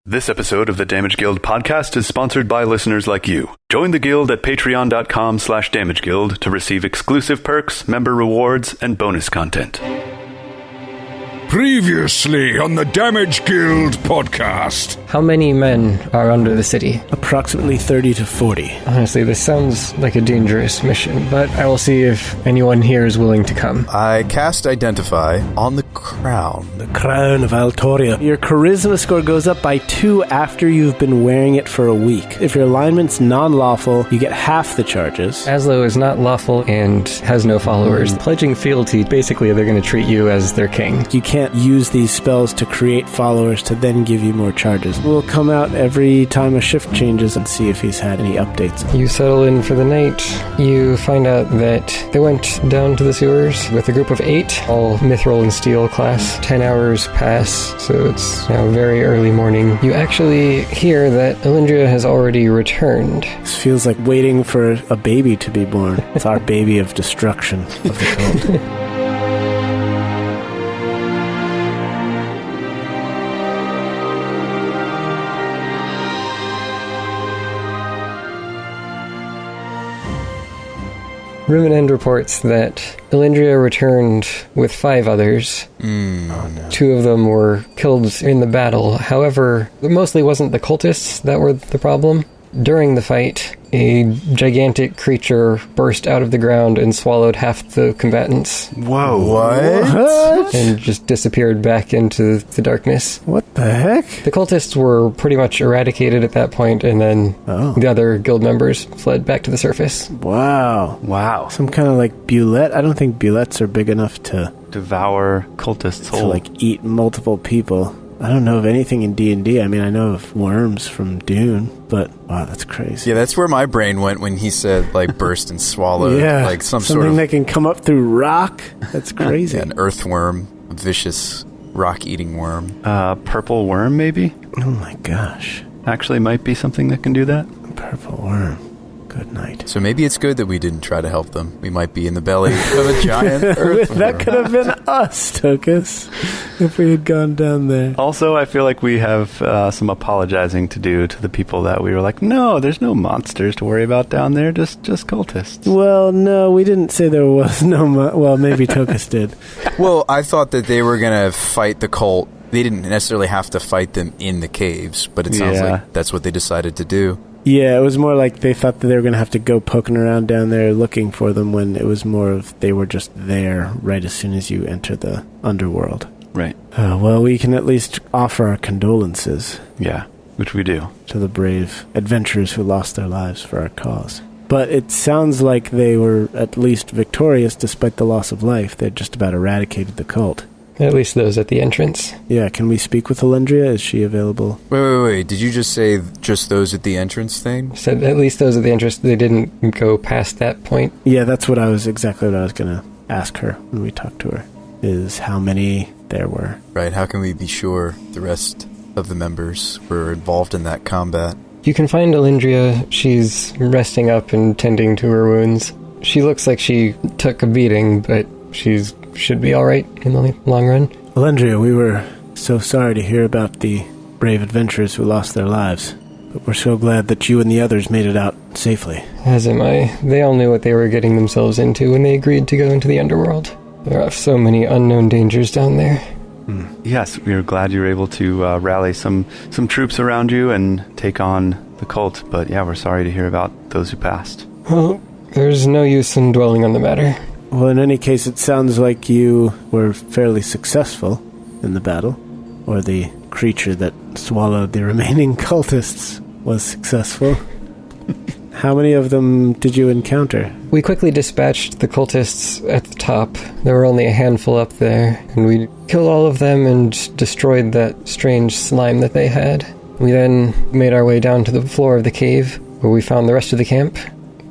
This episode of the Damage Guild podcast is sponsored by listeners like you. Join the guild at patreon.com/damageguild to receive exclusive perks, member rewards, and bonus content. Previously on the Damage Guild podcast. How many men are under the city? Approximately 30 to 40. Honestly, this sounds like a dangerous mission, but I will see if anyone here is willing to come. I cast Identify on the crown. The crown of Altoria. Your charisma score goes up by 2 after you've been wearing it for a week. If your alignment's non-lawful, you get half the charges. Azlo is not lawful and has no followers. Pledging fealty, basically they're going to treat you as their king. You can't use these spells to create followers to then give you more charges. We'll come out every time a shift changes and see if he's had any updates. You settle in for the night. You find out that they went down to the sewers with a group of 8, all mithril and steel class. 10 hours pass, so it's now very early morning. You actually hear that Elendria has already returned. This feels like waiting for a baby to be born. It's our baby of destruction of the cult. Ruminend reports that Elendria returned with 5 others. Oh, no. 2 of them were killed in the battle. However, it mostly wasn't the cultists that were the problem. During the fight, a gigantic creature burst out of the ground and swallowed half the combatants. Whoa. What? And just disappeared back into the darkness. What the heck? The cultists were pretty much eradicated at that point, and then the other guild members fled back to the surface. Wow. Some kind of like bulette? I don't think bulettes are big enough to Devour cultists whole. eat multiple people. I don't know of anything in D&D. I mean, I know of worms from Dune, but wow, that's crazy. Yeah, that's where my brain went when he said, burst and swallow. Yeah, like something that can come up through rock. That's crazy. Yeah, an earthworm, a vicious rock-eating worm. Purple worm, maybe? Oh my gosh. Actually might be something that can do that. Purple worm. Good night. So maybe it's good that we didn't try to help them. We might be in the belly of a giant earthworm. That could have been us, Tokas, if we had gone down there. Also, I feel like we have some apologizing to do to the people that we were like, no, there's no monsters to worry about down there, just cultists. Well, no, we didn't say there was no well, maybe Tokas did. Well, I thought that they were going to fight the cult. They didn't necessarily have to fight them in the caves, but it sounds like that's what they decided to do. Yeah, it was more like they thought that they were going to have to go poking around down there looking for them, when it was more of they were just there right as soon as you enter the underworld. Right. Well, we can at least offer our condolences. Yeah, which we do. To the brave adventurers who lost their lives for our cause. But it sounds like they were at least victorious despite the loss of life. They'd just about eradicated the cult. At least those at the entrance. Yeah, can we speak with Elendria? Is she available? Wait. Did you just say just those at the entrance thing? Said at least those at the entrance. They didn't go past that point. Yeah, that's exactly what I was going to ask her when we talked to her, is how many there were. Right, how can we be sure the rest of the members were involved in that combat? You can find Elendria. She's resting up and tending to her wounds. She looks like she took a beating, but should be alright in the long run. Elendria, we were so sorry to hear about the brave adventurers who lost their lives, but we're so glad that you and the others made it out safely. As am I. They all knew what they were getting themselves into when they agreed to go into the underworld. There are so many unknown dangers down there. Yes, we are glad you were able to rally some troops around you and take on the cult, but yeah, we're sorry to hear about those who passed. Well, there's no use in dwelling on the matter. Well, in any case, it sounds like you were fairly successful in the battle, or the creature that swallowed the remaining cultists was successful. How many of them did you encounter? We quickly dispatched the cultists at the top. There were only a handful up there, and we killed all of them and destroyed that strange slime that they had. We then made our way down to the floor of the cave, where we found the rest of the camp.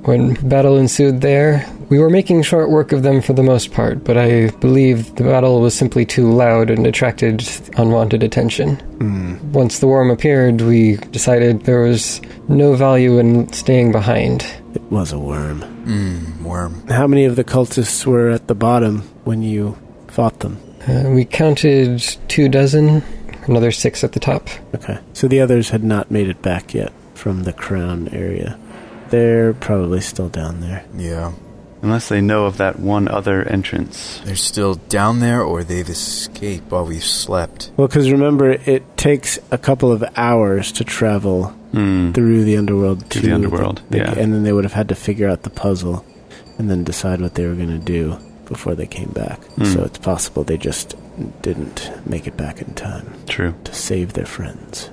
When battle ensued there, we were making short work of them for the most part, but I believe the battle was simply too loud and attracted unwanted attention. Once the worm appeared, we decided there was no value in staying behind. It was a worm. Worm. How many of the cultists were at the bottom when you fought them? We counted 24, another 6 at the top. Okay. So the others had not made it back yet from the crown area. They're probably still down there. Yeah. Unless they know of that one other entrance. They're still down there, or they've escaped while we've slept. Well, because remember, it takes a couple of hours to travel through the underworld to the underworld. Yeah. And then they would have had to figure out the puzzle and then decide what they were going to do before they came back. So it's possible they just didn't make it back in time. True. To save their friends.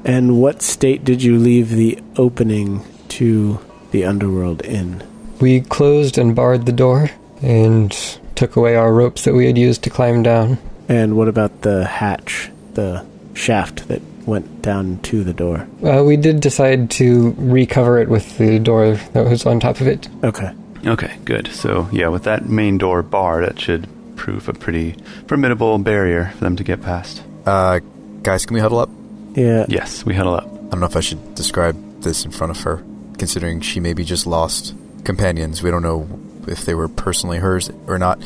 And what state did you leave the opening to the underworld in? We closed and barred the door and took away our ropes that we had used to climb down. And what about the hatch, the shaft that went down to the door? We did decide to recover it with the door that was on top of it. Okay. Okay, good. So, yeah, with that main door barred, that should prove a pretty formidable barrier for them to get past. Guys, can we huddle up? Yeah. Yes, we huddle up. I don't know if I should describe this in front of her, considering she maybe just lost companions. We don't know if they were personally hers or not.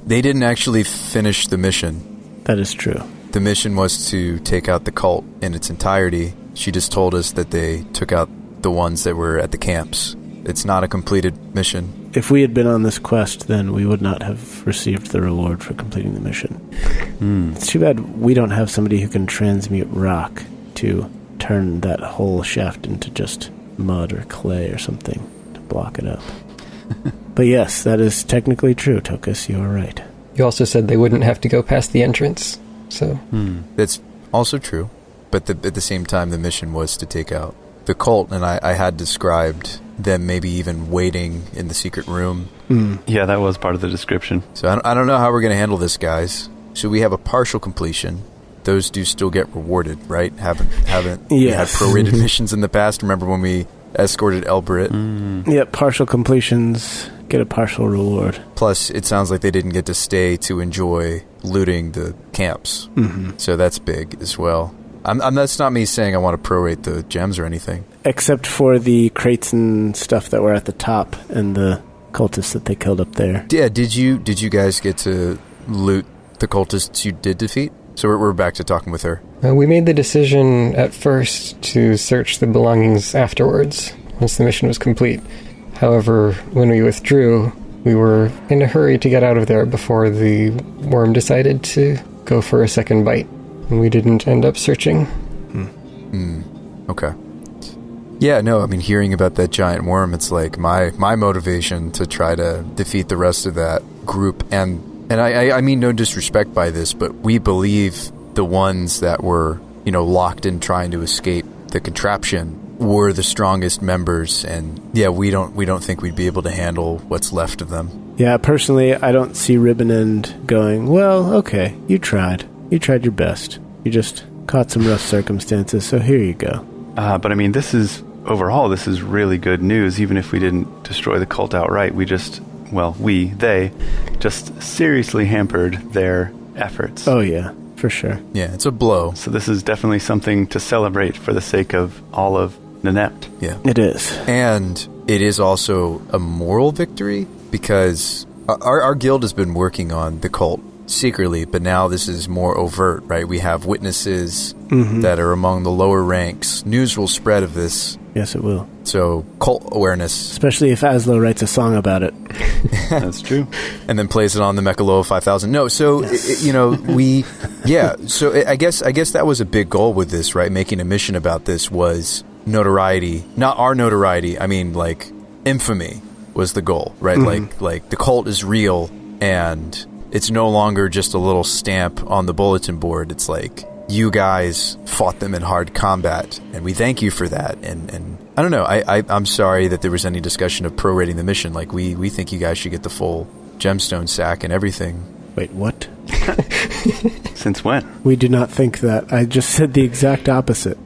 They didn't actually finish the mission. That is true. The mission was to take out the cult in its entirety. She just told us that they took out the ones that were at the camps. It's not a completed mission. If we had been on this quest, then we would not have received the reward for completing the mission. It's too bad we don't have somebody who can transmute rock to turn that whole shaft into just mud or clay or something to block it up. But yes, that is technically true, Tokas. You are right. You also said they wouldn't have to go past the entrance, so... That's also true. But at the same time, the mission was to take out the cult, and I had described them maybe even waiting in the secret room. Yeah, that was part of the description. So I don't know how we're going to handle this, guys. So we have a partial completion. Those do still get rewarded, right? Haven't we had prorated missions in the past? Remember when we escorted Elbrit? Yeah, partial completions get a partial reward. Plus, it sounds like they didn't get to stay to enjoy looting the camps. So that's big as well. That's not me saying I want to prorate the gems or anything. Except for the crates and stuff that were at the top and the cultists that they killed up there. Yeah, did you guys get to loot the cultists you did defeat? So we're back to talking with her. We made the decision at first to search the belongings afterwards, once the mission was complete. However, when we withdrew, we were in a hurry to get out of there before the worm decided to go for a second bite. And we didn't end up searching. Okay. Yeah, no, I mean, hearing about that giant worm, it's like my motivation to try to defeat the rest of that group. And I mean no disrespect by this, but we believe the ones that were, locked in trying to escape the contraption were the strongest members. And yeah, we don't think we'd be able to handle what's left of them. Yeah, personally, I don't see Ribbon End going, well, okay, you tried. You tried your best. You just caught some rough circumstances, so here you go. But I mean, this is really good news, even if we didn't destroy the cult outright. They just seriously hampered their efforts. Oh, yeah, for sure. Yeah, it's a blow. So this is definitely something to celebrate for the sake of all of Nanette. Yeah. It is. And it is also a moral victory, because our guild has been working on the cult secretly, but now this is more overt, right? We have witnesses that are among the lower ranks. News will spread of this. Yes, it will. So, cult awareness. Especially if Azlo writes a song about it. That's true. And then plays it on the Mechaloa 5000. No, so, yes. So I guess that was a big goal with this, right? Making a mission about this was notoriety. Not our notoriety, I mean, like, infamy was the goal, right? Like the cult is real, and it's no longer just a little stamp on the bulletin board. It's like, you guys fought them in hard combat, and we thank you for that. And I don't know, I'm sorry that there was any discussion of prorating the mission. Like, we think you guys should get the full gemstone sack and everything. Wait, what? Since when? We do not think that. I just said the exact opposite.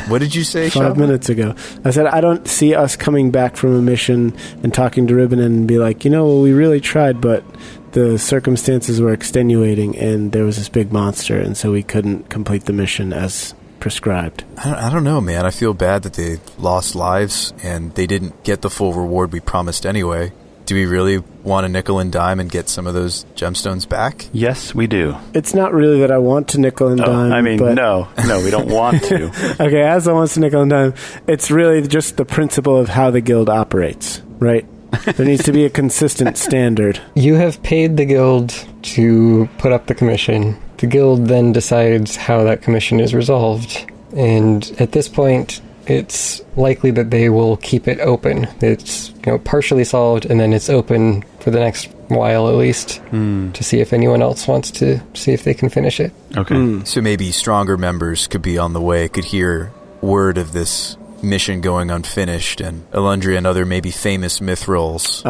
What did you say, 5 minutes ago? I said, I don't see us coming back from a mission and talking to Ribbon and be like, we really tried, but the circumstances were extenuating and there was this big monster, and so we couldn't complete the mission as prescribed. I don't know, man. I feel bad that they lost lives and they didn't get the full reward we promised anyway. Do we really want to nickel and dime and get some of those gemstones back? Yes, we do. It's not really that I want to nickel and dime. I mean, but no, we don't want to. Okay, Azlo wants to nickel and dime. It's really just the principle of how the guild operates, right? There needs to be a consistent standard. You have paid the guild to put up the commission. The guild then decides how that commission is resolved. And at this point, it's likely that they will keep it open. It's partially solved, and then it's open for the next while at least to see if anyone else wants to see if they can finish it. Okay. So maybe stronger members could be on the way, could hear word of this mission going unfinished, and Alundria and other maybe famous mithrils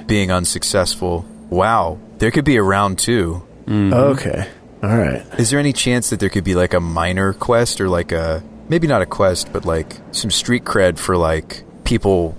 being unsuccessful. Wow. There could be a round 2. Mm-hmm. Okay. All right. Is there any chance that there could be like a minor quest or like a, maybe not a quest, but like some street cred for like people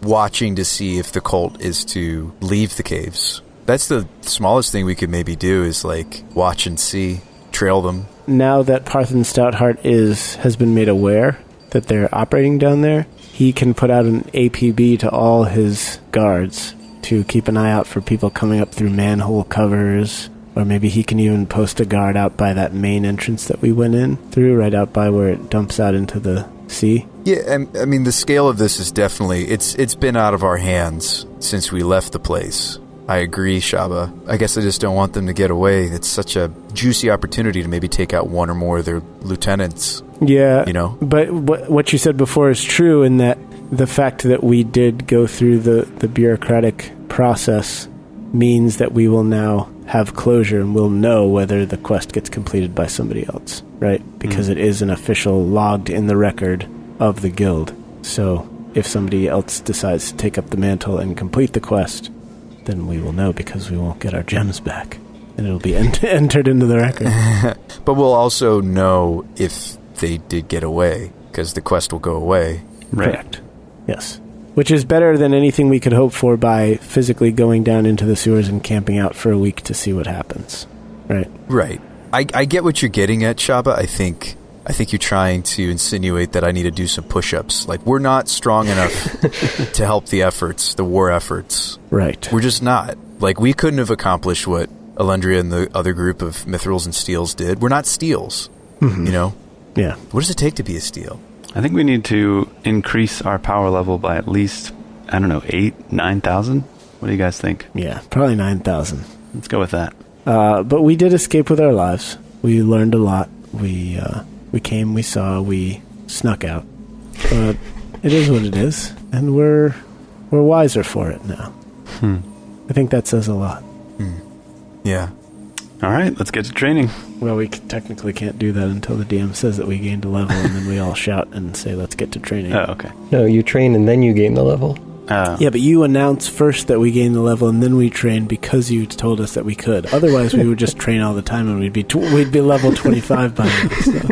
watching to see if the cult is to leave the caves? That's the smallest thing we could maybe do, is like watch and see, trail them. Now that Parthen Stoutheart has been made aware that they're operating down there, he can put out an APB to all his guards to keep an eye out for people coming up through manhole covers. Or maybe he can even post a guard out by that main entrance that we went in through, right out by where it dumps out into the sea. Yeah, I mean, the scale of this is definitely, it's been out of our hands since we left the place. I agree, Shabba. I guess I just don't want them to get away. It's such a juicy opportunity to maybe take out one or more of their lieutenants. Yeah, But what you said before is true, in that the fact that we did go through the bureaucratic process means that we will now have closure and we'll know whether the quest gets completed by somebody else, right? Because it is an official logged in the record of the guild. So if somebody else decides to take up the mantle and complete the quest, then we will know, because we won't get our gems back. And it'll be entered into the record. But we'll also know if they did get away, because the quest will go away. Right. Correct. Yes. Which is better than anything we could hope for by physically going down into the sewers and camping out for a week to see what happens. Right. Right. I get what you're getting at, Shabba. I think you're trying to insinuate that I need to do some push-ups. Like, we're not strong enough to help the war efforts. Right. We're just not. Like, we couldn't have accomplished what Alundria and the other group of mithrils and steels did. We're not steels, Yeah. What does it take to be a steel? I think we need to increase our power level by at least, 9,000? What do you guys think? Yeah, probably 9,000. Let's go with that. But we did escape with our lives. We learned a lot. We came, we saw, we snuck out. But it is what it is, and we're wiser for it now. I think that says a lot. Yeah. All right, let's get to training. Well, we technically can't do that until the DM says that we gained a level, and then we all shout and say, let's get to training. Oh, okay. No, you train and then you gain the level. Yeah, but you announce first that we gained the level, and then we train because you told us that we could. Otherwise, we would just train all the time, and we'd be level 25 by now. So.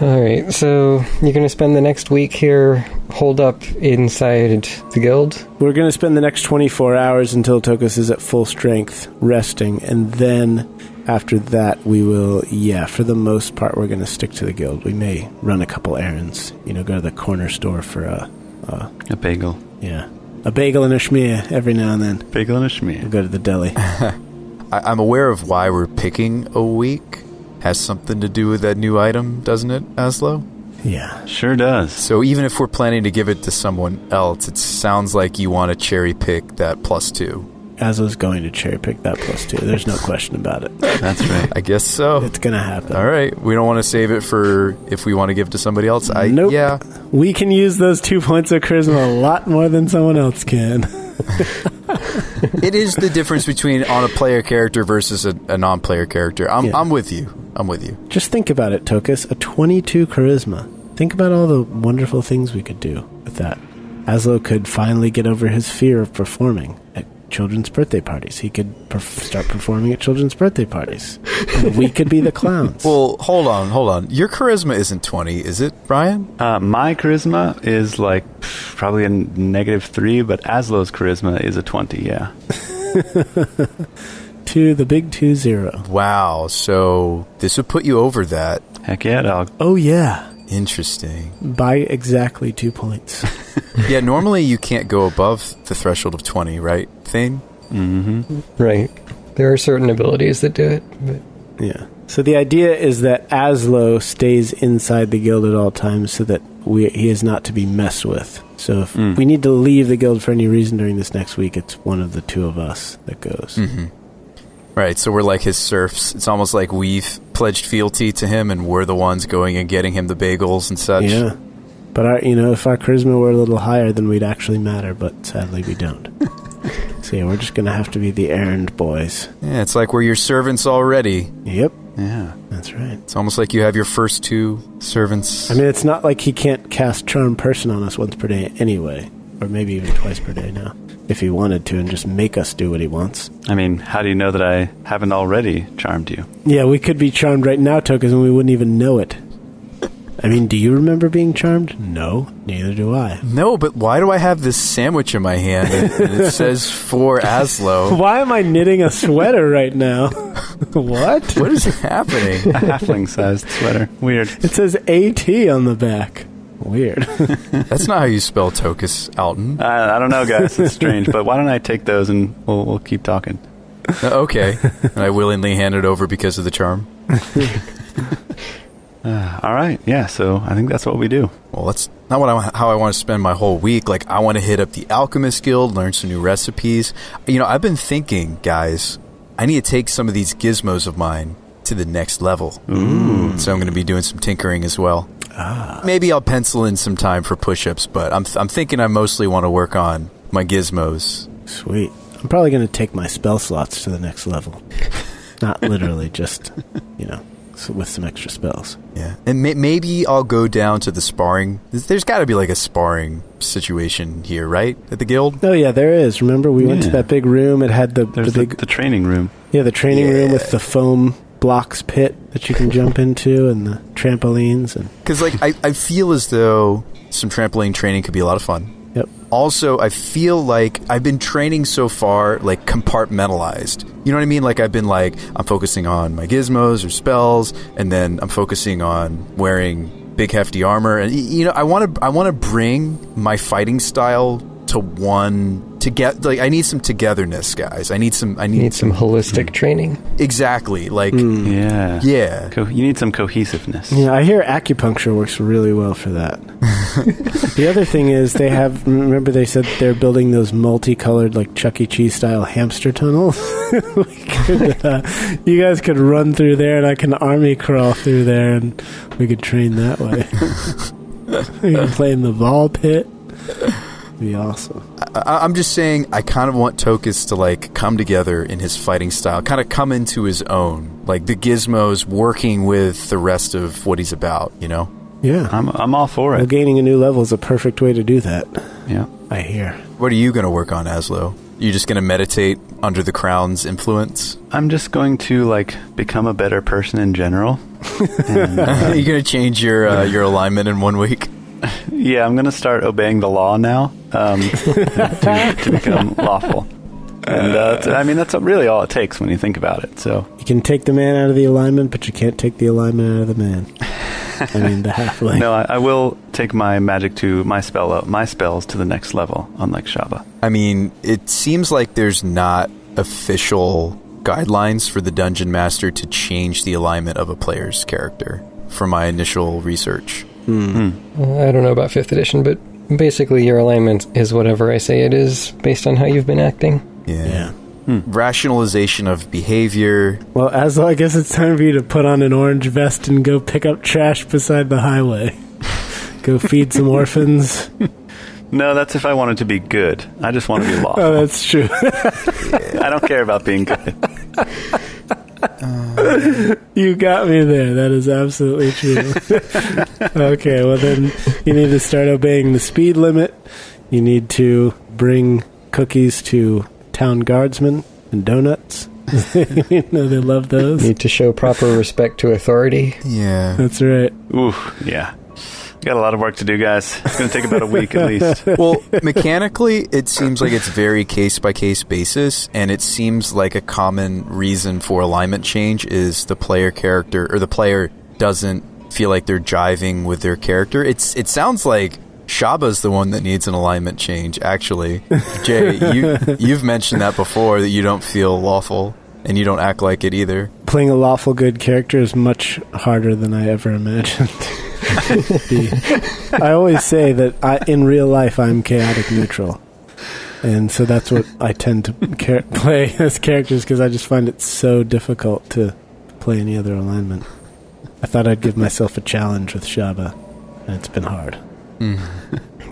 Alright, so you're going to spend the next week here holed up inside the guild? We're going to spend the next 24 hours until Tokas is at full strength, resting, and then after that we will, for the most part, we're going to stick to the guild. We may run a couple errands, go to the corner store for a bagel. Yeah. A bagel and a schmear every now and then. Bagel and a schmear. We'll go to the deli. I'm aware of why we're picking a week. Has something to do with that new item, doesn't it, Azlo? Yeah. Sure does. So even if we're planning to give it to someone else, it sounds like you want to cherry pick that +2. Azlo's going to cherry pick that +2. There's no question about it. That's right. I guess so. It's going to happen. All right. We don't want to save it for if we want to give it to somebody else. Nope. Yeah. We can use those 2 points of charisma a lot more than someone else can. It is the difference between on a player character versus a non-player character. I'm with you. I'm with you. Just think about it, Tokas. A 22 charisma. Think about all the wonderful things we could do with that. Azlo could finally get over his fear of performing at children's birthday parties. He could start performing at children's birthday parties. And we could be the clowns. Well, hold on. Your charisma isn't 20, is it, Brian? My charisma is probably a -3, but Aslo's charisma is a 20, yeah. To the big 20. Wow, so this would put you over that. Heck yeah, dog. Oh, yeah. Interesting. By exactly 2 points. Yeah, normally you can't go above the threshold of 20, right, Thane? Mm-hmm. Right. There are certain abilities that do it, but... Yeah. So the idea is that Azlo stays inside the guild at all times so that he is not to be messed with. So if we need to leave the guild for any reason during this next week, it's one of the two of us that goes. Mm-hmm. Right, so we're like his serfs. It's almost like we've pledged fealty to him and we're the ones going and getting him the bagels and such. Yeah. But if our charisma were a little higher, then we'd actually matter, but sadly we don't. So yeah, we're just going to have to be the errand boys. Yeah, it's like we're your servants already. Yep. Yeah. That's right. It's almost like you have your first 2 servants. I mean, it's not like he can't cast Charm Person on us once per day anyway. Or maybe even twice per day now. If he wanted to and just make us do what he wants. I mean, how do you know that I haven't already charmed you? Yeah, we could be charmed right now, Tokas, and we wouldn't even know it. I mean, do you remember being charmed? No, neither do I. No, but why do I have this sandwich in my hand and it says for Azlo? Why am I knitting a sweater right now? What? What is happening? A halfling-sized sweater. Weird. It says AT on the back. Weird. That's not how you spell Tokas, Alton. I don't know, guys. It's strange, but why don't I take those and we'll keep talking. Okay. And I willingly hand it over because of the charm. All right. Yeah, so I think that's what we do. Well, that's not how I want to spend my whole week. Like, I want to hit up the Alchemist Guild, learn some new recipes. I've been thinking, guys, I need to take some of these gizmos of mine to the next level. Ooh. So I'm going to be doing some tinkering as well. Maybe I'll pencil in some time for push-ups, but I'm thinking I mostly want to work on my gizmos. Sweet. I'm probably going to take my spell slots to the next level. Not literally, just, with some extra spells. Yeah. And maybe I'll go down to the sparring. There's got to be like a sparring situation here, right? At the guild? Oh, yeah, there is. Remember, we went to that big room. It had the training room. Yeah, the training room with the foam blocks pit that you can jump into and the trampolines. Because, I feel as though some trampoline training could be a lot of fun. Yep. Also, I feel like I've been training so far, compartmentalized. You know what I mean? I've been I'm focusing on my gizmos or spells, and then I'm focusing on wearing big hefty armor. And, I want to bring my fighting style to one... I need some togetherness, guys. I need some holistic training. Exactly. Yeah. Yeah. You need some cohesiveness. Yeah, I hear acupuncture works really well for that. The other thing is remember they said they're building those multicolored, Chuck E. Cheese style hamster tunnels? You guys could run through there and I can army crawl through there and we could train that way. We can play in the ball pit. Be awesome. I'm just saying I kind of want Tokas to come together in his fighting style, kind of come into his own, the gizmos working with the rest of what he's about, Yeah, I'm all for it. Well, gaining a new level is a perfect way to do that. Yeah, I hear. What are you going to work on, Azlo? You just going to meditate under the crown's influence? I'm just going to become a better person in general. And, you're going to change your alignment in 1 week? Yeah, I'm going to start obeying the law now to become lawful. And that's really all it takes when you think about it. So you can take the man out of the alignment, but you can't take the alignment out of the man. The halfling. No, I will take my magic to my spells to the next level, unlike Shabba. I mean, it seems like there's not official guidelines for the dungeon master to change the alignment of a player's character from my initial research. I don't know about 5th edition, but basically your alignment is whatever I say it is based on how you've been acting. Yeah. Rationalization of behavior. Well, Azlo, I guess it's time for you to put on an orange vest and go pick up trash beside the highway. Go feed some orphans. No, that's if I wanted to be good. I just want to be lawful. Oh, that's true. I don't care about being good. You got me there. That is absolutely true. Okay, well then you need to start obeying the speed limit. You need to bring cookies to town guardsmen and donuts. They love those. Need to show proper respect to authority. Yeah. That's right. Ooh, yeah. Got a lot of work to do, guys. It's going to take about a week at least. Well, mechanically, it seems like it's very case-by-case basis, and it seems like a common reason for alignment change is the player character, or the player doesn't feel like they're jiving with their character. It sounds like Shabba's the one that needs an alignment change, actually. Jay, you've mentioned that before, that you don't feel lawful, and you don't act like it either. Playing a lawful good character is much harder than I ever imagined. I always say that in real life I'm chaotic neutral. And so that's what I tend to play as characters, because I just find it so difficult to play any other alignment. I thought I'd give myself a challenge with Shabba, and it's been hard.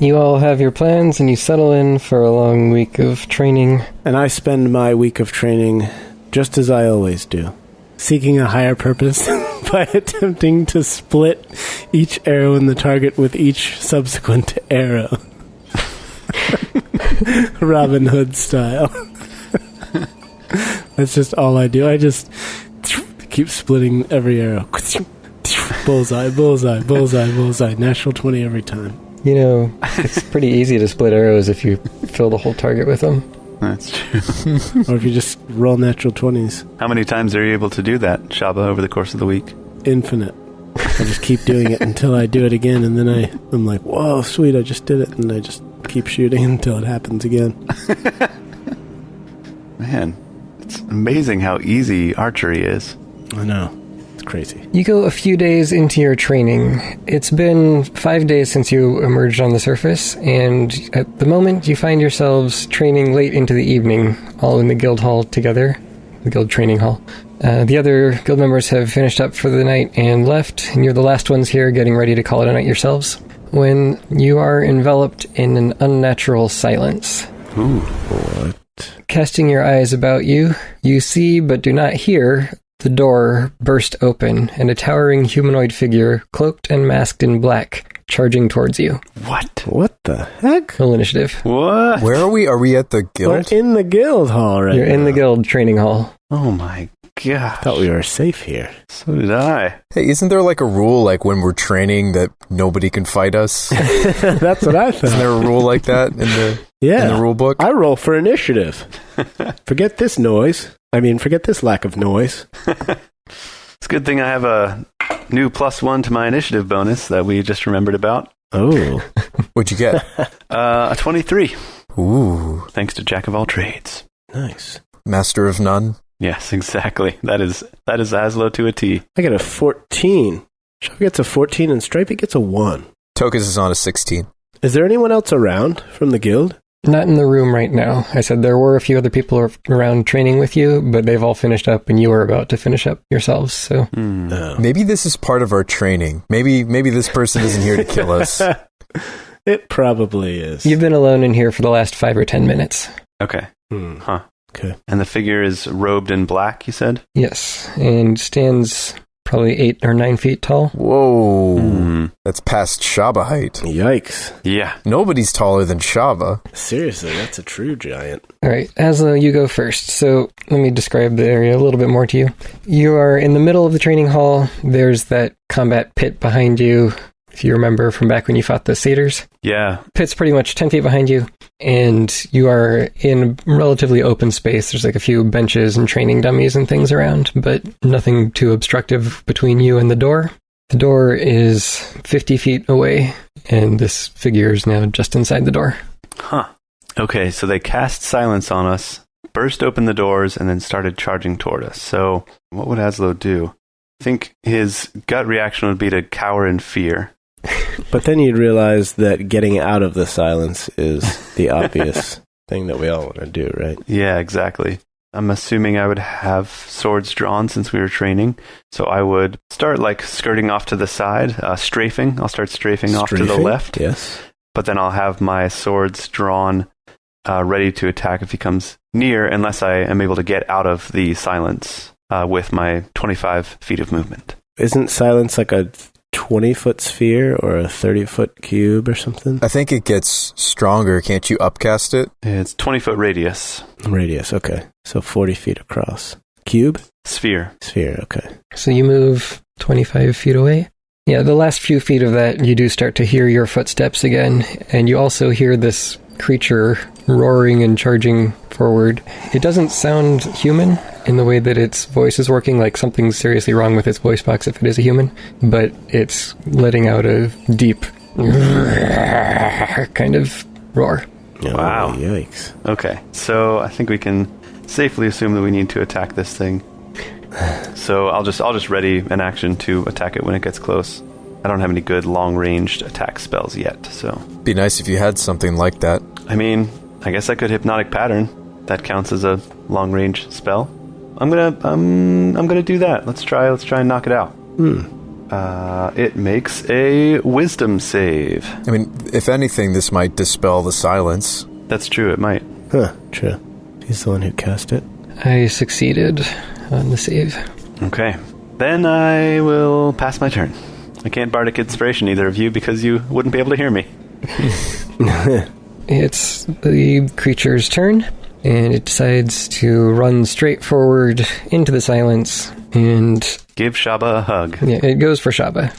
You all have your plans, and you settle in for a long week of training. And I spend my week of training just as I always do, seeking a higher purpose by attempting to split each arrow in the target with each subsequent arrow. Robin Hood style. That's just all I do. I just keep splitting every arrow. Bullseye, bullseye, bullseye, bullseye. Natural 20 every time. You know, it's pretty easy to split arrows if you fill the whole target with them. That's true. Or if you just roll natural 20s. How many times are you able to do that, Shabba, over the course of the week? Infinite. I just keep doing it until I do it again, and then I'm like, whoa, sweet, I just did it, and I just keep shooting until it happens again. Man, it's amazing how easy archery is. I know. It's crazy. You go a few days into your training. It's been 5 days since you emerged on the surface, and at the moment you find yourselves training late into the evening, all in the Guildhall together, the Guild Training Hall. The other guild members have finished up for the night and left, and you're the last ones here getting ready to call it a night yourselves, when you are enveloped in an unnatural silence. Ooh. What? Casting your eyes about you, you see but do not hear the door burst open, and a towering humanoid figure, cloaked and masked in black, charging towards you. What? What the heck? Roll initiative. What? Where are we? Are we at the guild? We're in the guild hall right You're now. in the guild training hall. Oh my gosh. I thought we were safe here. So did I. Hey, isn't there like a rule, like when we're training, that nobody can fight us? That's what I thought. Isn't there a rule like that in the rule book? I roll for initiative. Forget this noise. Forget this lack of noise. It's a good thing I have a new +1 to my initiative bonus that we just remembered about. Oh. What'd you get? A 23. Ooh. Thanks to Jack of all trades. Nice. Master of none? Yes, exactly. That is Azlo to a T. I get a 14. Shabba gets a 14 and Stripey gets a 1. Tokas is on a 16. Is there anyone else around from the guild? Not in the room right now. I said there were a few other people around training with you, but they've all finished up, and you are about to finish up yourselves, so... No. Maybe this is part of our training. Maybe this person isn't here to kill us. It probably is. You've been alone in here for the last 5 or 10 minutes. Okay. Huh. Okay. And the figure is robed in black, you said? Yes, and stands probably 8 or 9 feet tall. Whoa. That's past Shabba height. Yikes. Yeah. Nobody's taller than Shabba. Seriously, that's a true giant. All right, Azlo, you go first. So let me describe the area a little bit more to you. You are in the middle of the training hall. There's that combat pit behind you, if you remember from back when you fought the satyrs. Yeah. Pit's pretty much 10 feet behind you, and you are in a relatively open space. There's like a few benches and training dummies and things around, but nothing too obstructive between you and the door. The door is 50 feet away, and this figure is now just inside the door. Huh. Okay, so they cast silence on us, burst open the doors, and then started charging toward us. So what would Azlo do? I think his gut reaction would be to cower in fear. But then you'd realize that getting out of the silence is the obvious thing that we all want to do, right? Yeah, exactly. I'm assuming I would have swords drawn since we were training. So I would start skirting off to the side, strafing. I'll start strafing off to the left. Yes. But then I'll have my swords drawn, ready to attack if he comes near, unless I am able to get out of the silence with my 25 feet of movement. Isn't silence like a 20-foot sphere or a 30-foot cube or something? I think it gets stronger. Can't you upcast it? It's 20-foot radius. Radius, okay. So 40 feet across. Cube? Sphere. Sphere, okay. So you move 25 feet away? Yeah, the last few feet of that, you do start to hear your footsteps again, and you also hear this creature roaring and charging forward. It doesn't sound human in the way that its voice is working, like something's seriously wrong with its voice box if it is a human, but it's letting out a deep kind of roar. Wow. Yikes. Okay, so I think we can safely assume that we need to attack this thing. So I'll just ready an action to attack it when it gets close. I don't have any good long-ranged attack spells yet, so... Be nice if you had something like that. I mean, I guess I could Hypnotic Pattern. That counts as a long-range spell. I'm gonna do that. Let's try and knock it out. It makes a Wisdom save. I mean, if anything, this might dispel the silence. That's true, it might. Huh, true. He's the one who cast it. I succeeded on the save. Okay. Then I will pass my turn. I can't Bardic Inspiration either of you because you wouldn't be able to hear me. It's the creature's turn, and it decides to run straight forward into the silence and... Give Shabba a hug. Yeah, it goes for Shabba.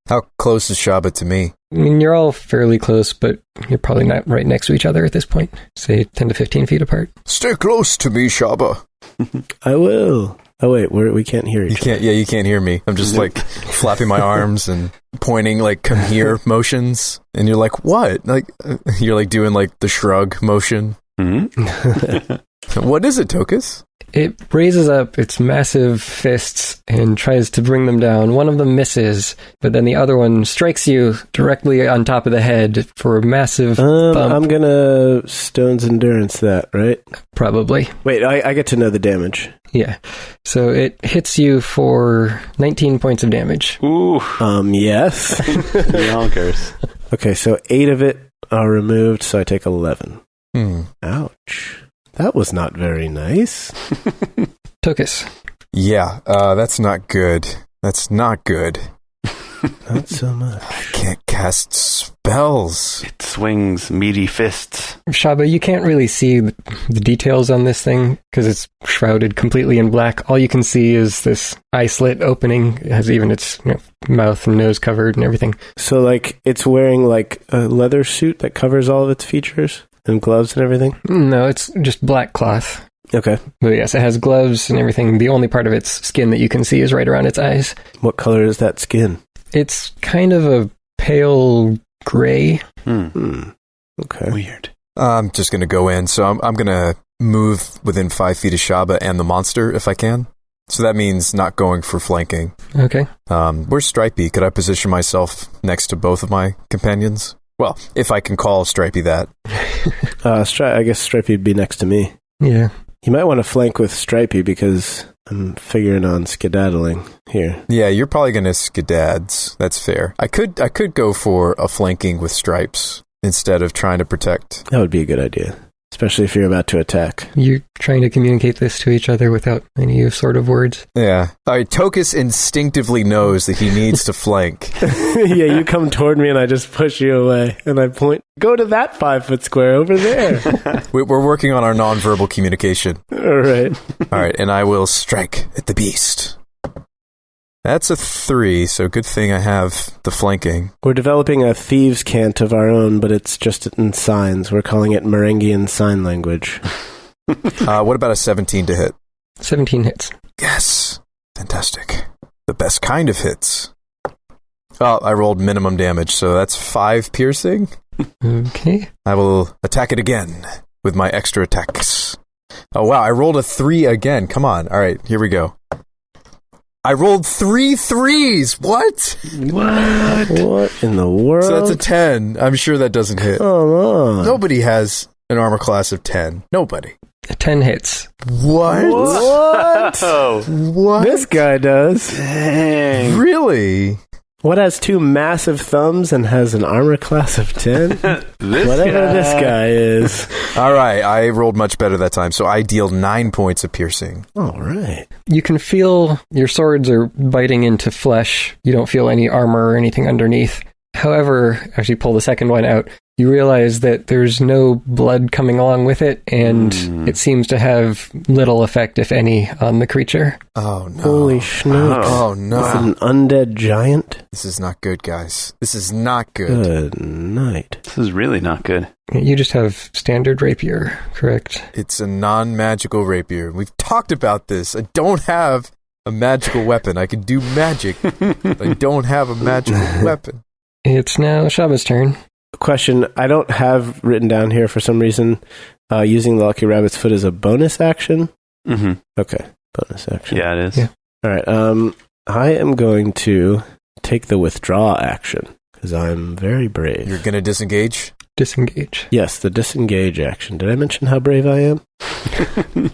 How close is Shabba to me? I mean, you're all fairly close, but you're probably not right next to each other at this point. Say 10 to 15 feet apart. Stay close to me, Shabba. I will. Oh, wait, we can't hear each other. You can't hear me. I'm just like flapping my arms and pointing like come here motions. And you're like, what? Like, you're like doing like the shrug motion. What is it, Tokas? It raises up its massive fists and tries to bring them down. One of them misses, but then the other one strikes you directly on top of the head for a massive bump. I'm gonna Stone's Endurance that, right? Probably. Wait, I get to know the damage. Yeah. So it hits you for 19 points of damage. Ooh. Yes. Yonkers. Okay, so 8 of it are removed, so I take 11. Ouch. That was not very nice. Tokas. Yeah, that's not good. That's not good. Not so much. I can't cast spells. It swings meaty fists. Shabba, you can't really see the details on this thing because it's shrouded completely in black. All you can see is this eye slit opening. It has even its mouth and nose covered and everything. So, like, it's wearing, like, a leather suit that covers all of its features? And gloves and everything? No, it's just black cloth. Okay. But yes, it has gloves and everything. The only part of its skin that you can see is right around its eyes. What color is that skin? It's kind of a pale gray. Okay. Weird. I'm just going to go in. So I'm going to move within 5 feet of Shabba and the monster if I can. So that means not going for flanking. Okay. Where's Stripey? Could I position myself next to both of my companions? Well, if I can call Stripey that. I guess Stripey would be next to me. Yeah. You might want to flank with Stripey because I'm figuring on skedaddling here. Yeah, you're probably going to skedads. That's fair. I could go for a flanking with Stripes instead of trying to protect. That would be a good idea. Especially if you're about to attack. You're trying to communicate this to each other without any sort of words. Yeah. All right, Tokas instinctively knows that he needs to flank. Yeah, you come toward me and I just push you away. And I point, go to that 5-foot square over there. We're working on our nonverbal communication. All right. All right, and I will strike at the beast. That's a 3, so good thing I have the flanking. We're developing a thieves' cant of our own, but it's just in signs. We're calling it Merengian Sign Language. What about a 17 to hit? 17 hits. Yes. Fantastic. The best kind of hits. Oh, I rolled minimum damage, so that's 5 piercing. Okay. I will attack it again with my extra attacks. Oh, wow, I rolled a 3 again. Come on. All right, here we go. I rolled 3 3s. What? What in the world? So that's a 10. I'm sure that doesn't hit. Come on. Nobody has an armor class of 10. Nobody. 10 hits. What? Oh, What? This guy does. dang. Really? What has 2 massive thumbs and has an armor class of 10? Whatever this guy is. All right, I rolled much better that time, so I deal 9 points of piercing. All right. You can feel your swords are biting into flesh. You don't feel any armor or anything underneath. However, as you pull the second one out, you realize that there's no blood coming along with it, and it seems to have little effect, if any, on the creature. Oh, no. Holy schnooks. Oh, no. Is it an undead giant? This is not good, guys. This is not good. Good night. This is really not good. You just have standard rapier, correct? It's a non-magical rapier. We've talked about this. I don't have a magical weapon. I can do magic, but I don't have a magical weapon. It's now Shabba's turn. Question, I don't have written down here for some reason, using the Lucky Rabbit's Foot as a bonus action? Mm-hmm. Okay, bonus action. Yeah, it is. Yeah. All right, I am going to take the withdraw action, because I'm very brave. You're going to disengage? Disengage. Yes, the disengage action. Did I mention how brave I am?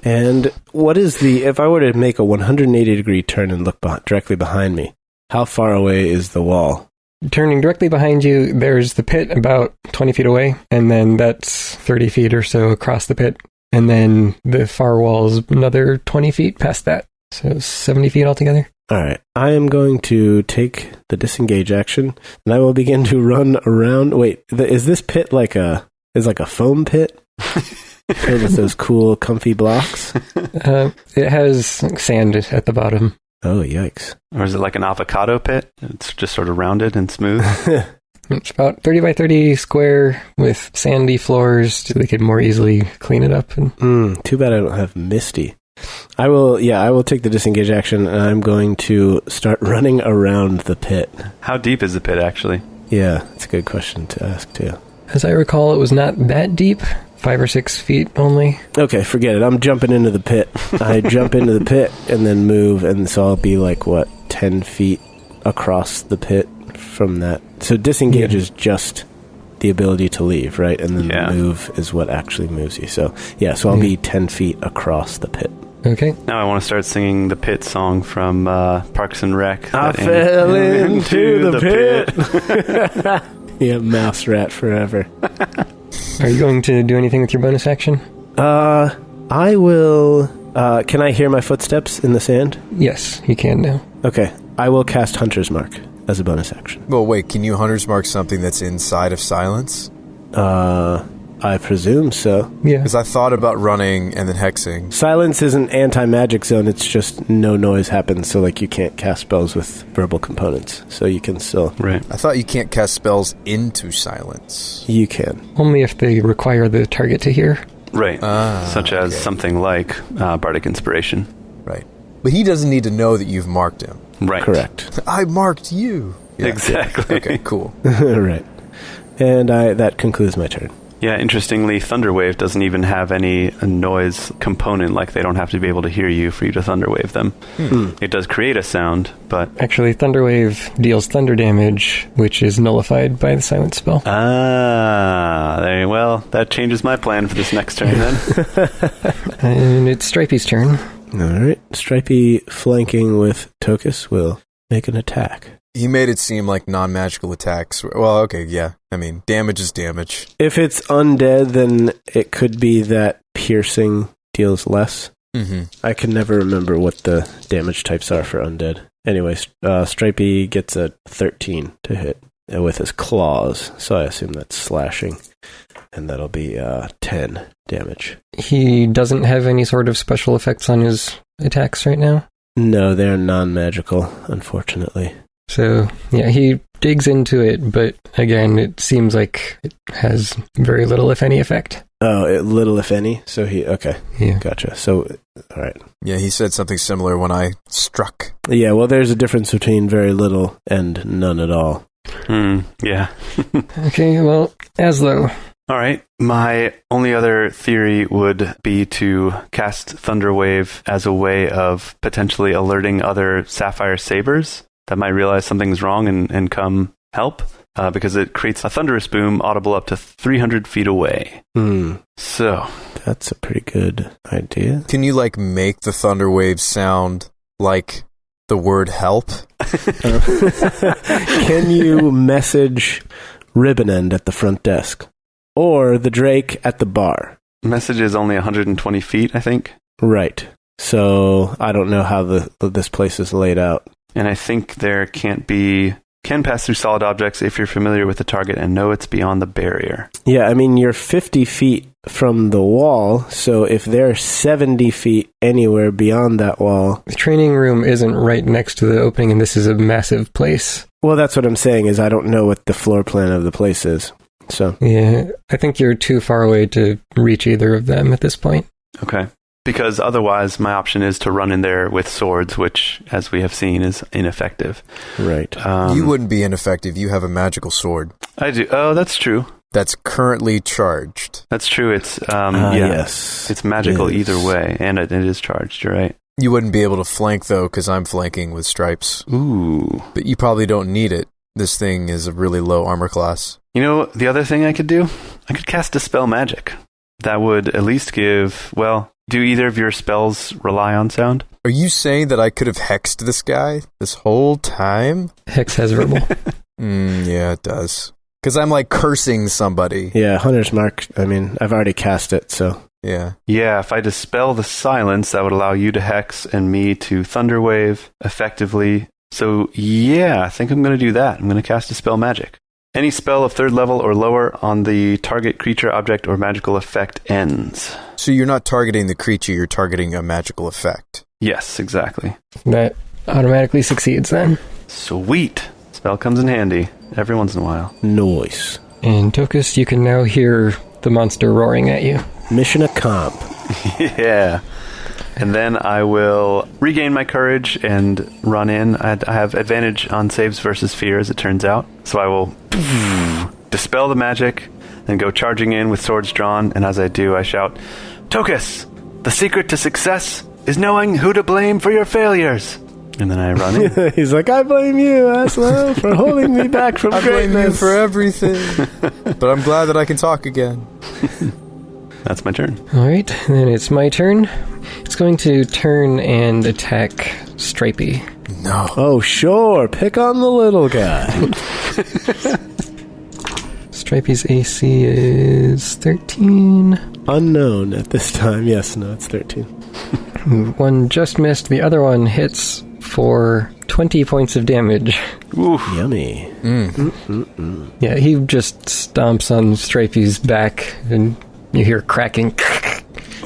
And what is if I were to make a 180-degree turn and look directly behind me, how far away is the wall? Turning directly behind you, there's the pit about 20 feet away, and then that's 30 feet or so across the pit. And then the far wall is another 20 feet past that. So 70 feet altogether. All right. I am going to take the disengage action, and I will begin to run around. Wait, is this pit like a foam pit? Filled with those cool, comfy blocks? It has sand at the bottom. Oh, yikes. Or is it like an avocado pit? It's just sort of rounded and smooth. It's about 30 by 30 square with sandy floors so they could more easily clean it up. Too bad I don't have Misty. I will take the disengage action, and I'm going to start running around the pit. How deep is the pit, actually? Yeah, that's a good question to ask, too. As I recall, it was not that deep, 5 or 6 feet only. Okay, forget it. I'm jumping into the pit. I jump into the pit and then move, and so I'll be 10 feet across the pit from that. So disengage is just the ability to leave, right? And then move is what actually moves you. So I'll be 10 feet across the pit. Okay. Now I want to start singing the pit song from Parks and Rec. I fell into the pit. Yeah, mouse rat forever. Are you going to do anything with your bonus action? I will... can I hear my footsteps in the sand? Yes, you can now. Okay. I will cast Hunter's Mark as a bonus action. Well, wait, can you Hunter's Mark something that's inside of silence? I presume so. Yeah. Because I thought about running and then hexing. Silence is an anti-magic zone. It's just no noise happens, so you can't cast spells with verbal components. So you can still... Right. I thought you can't cast spells into silence. You can. Only if they require the target to hear. Right. Such as something like Bardic Inspiration. Right. But he doesn't need to know that you've marked him. Right. Correct. I marked you. Yeah. Exactly. Okay, cool. Right. And that concludes my turn. Yeah, interestingly, Thunderwave doesn't even have any noise component, they don't have to be able to hear you for you to Thunderwave them. It does create a sound, but... Actually, Thunderwave deals thunder damage, which is nullified by the silence spell. That changes my plan for this next turn then. And it's Stripey's turn. All right. Stripey, flanking with Tokas, will make an attack. He made it seem like non-magical attacks. Well, okay, yeah. I mean, damage is damage. If it's undead, then it could be that piercing deals less. Mm-hmm. I can never remember what the damage types are for undead. Anyway, Stripey gets a 13 to hit with his claws, so I assume that's slashing. And that'll be 10 damage. He doesn't have any sort of special effects on his attacks right now? No, they're non-magical, unfortunately. So, yeah, he digs into it, but again, it seems like it has very little, if any, effect. Oh, little, if any? So okay. Yeah. Gotcha. So, all right. Yeah, he said something similar when I struck. Yeah, well, there's a difference between very little and none at all. Yeah. Okay, well, Azlo. All right. My only other theory would be to cast Thunderwave as a way of potentially alerting other Sapphire Sabres that might realize something's wrong and come help, because it creates a thunderous boom audible up to 300 feet away. So that's a pretty good idea. Can you make the thunder wave sound like the word help? Can you message Ribbon End at the front desk or the Drake at the bar? Message is only 120 feet, I think. Right. So I don't know how this place is laid out. And I think there can pass through solid objects if you're familiar with the target and know it's beyond the barrier. Yeah, I mean, you're 50 feet from the wall, so if they're 70 feet anywhere beyond that wall... The training room isn't right next to the opening, and this is a massive place. Well, that's what I'm saying, is I don't know what the floor plan of the place is. So Yeah, I think you're too far away to reach either of them at this point. Okay. Because otherwise, my option is to run in there with swords, which, as we have seen, is ineffective. right. You wouldn't be ineffective. You have a magical sword I do. Oh, that's true. that's currently charged. That's true. It's Yes. it's magical it is. either way, and it is charged. You're right. You wouldn't be able to flank, though, because I'm flanking with stripes. Ooh. But you probably don't need it. This thing is a really low armor class. You know, the other thing I could do? I could cast Dispel Magic. That would at least give, well, do either of your spells rely on sound? Are you saying that I could have hexed this guy this whole time? Hex has verbal. Yeah, it does. Because I'm like cursing somebody. Yeah, Hunter's Mark. I mean, I've already cast it, so. Yeah. Yeah, if I dispel the silence, that would allow you to hex and me to Thunderwave effectively. So, yeah, I think I'm going to do that. I'm going to cast Dispel Magic. Any spell of 3rd level or lower on the target creature, object, or magical effect ends. So you're not targeting the creature, you're targeting a magical effect. Yes, exactly. That automatically succeeds then. Sweet. Spell comes in handy every once in a while. Noise. And Tokas, you can now hear the monster roaring at you. Mission accomp. Yeah. And then I will regain my courage and run in. I have advantage on saves versus fear, as it turns out. So I will dispel the magic and go charging in with swords drawn. And as I do, I shout, "Tokas, the secret to success is knowing who to blame for your failures." And then I run in. He's like, I blame you, Azlo, for holding me back from I blame you greatness. for everything. But I'm glad that I can talk again. That's my turn. All right, then it's my turn. It's going to turn and attack Stripey. No. Oh, sure. Pick on the little guy. Stripey's AC is 13. Unknown at this time. Yes, no, it's 13. One just missed. The other one hits for 20 points of damage. Oof. Yummy. Yeah, he just stomps on Stripey's back, and you hear cracking.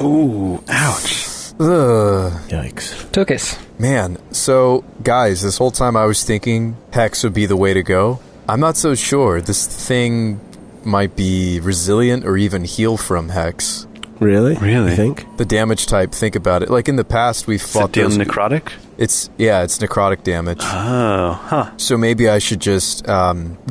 Ooh, ouch. Ugh. Yikes. Tokas. Man, so, guys, this whole time I was thinking Hex would be the way to go. I'm not so sure. This thing might be resilient or even heal from Hex. Really? Really? You think? The damage type, think about it. Like in the past, we've Does fought it deal those... necrotic? It's necrotic damage. Oh, huh. So maybe I should just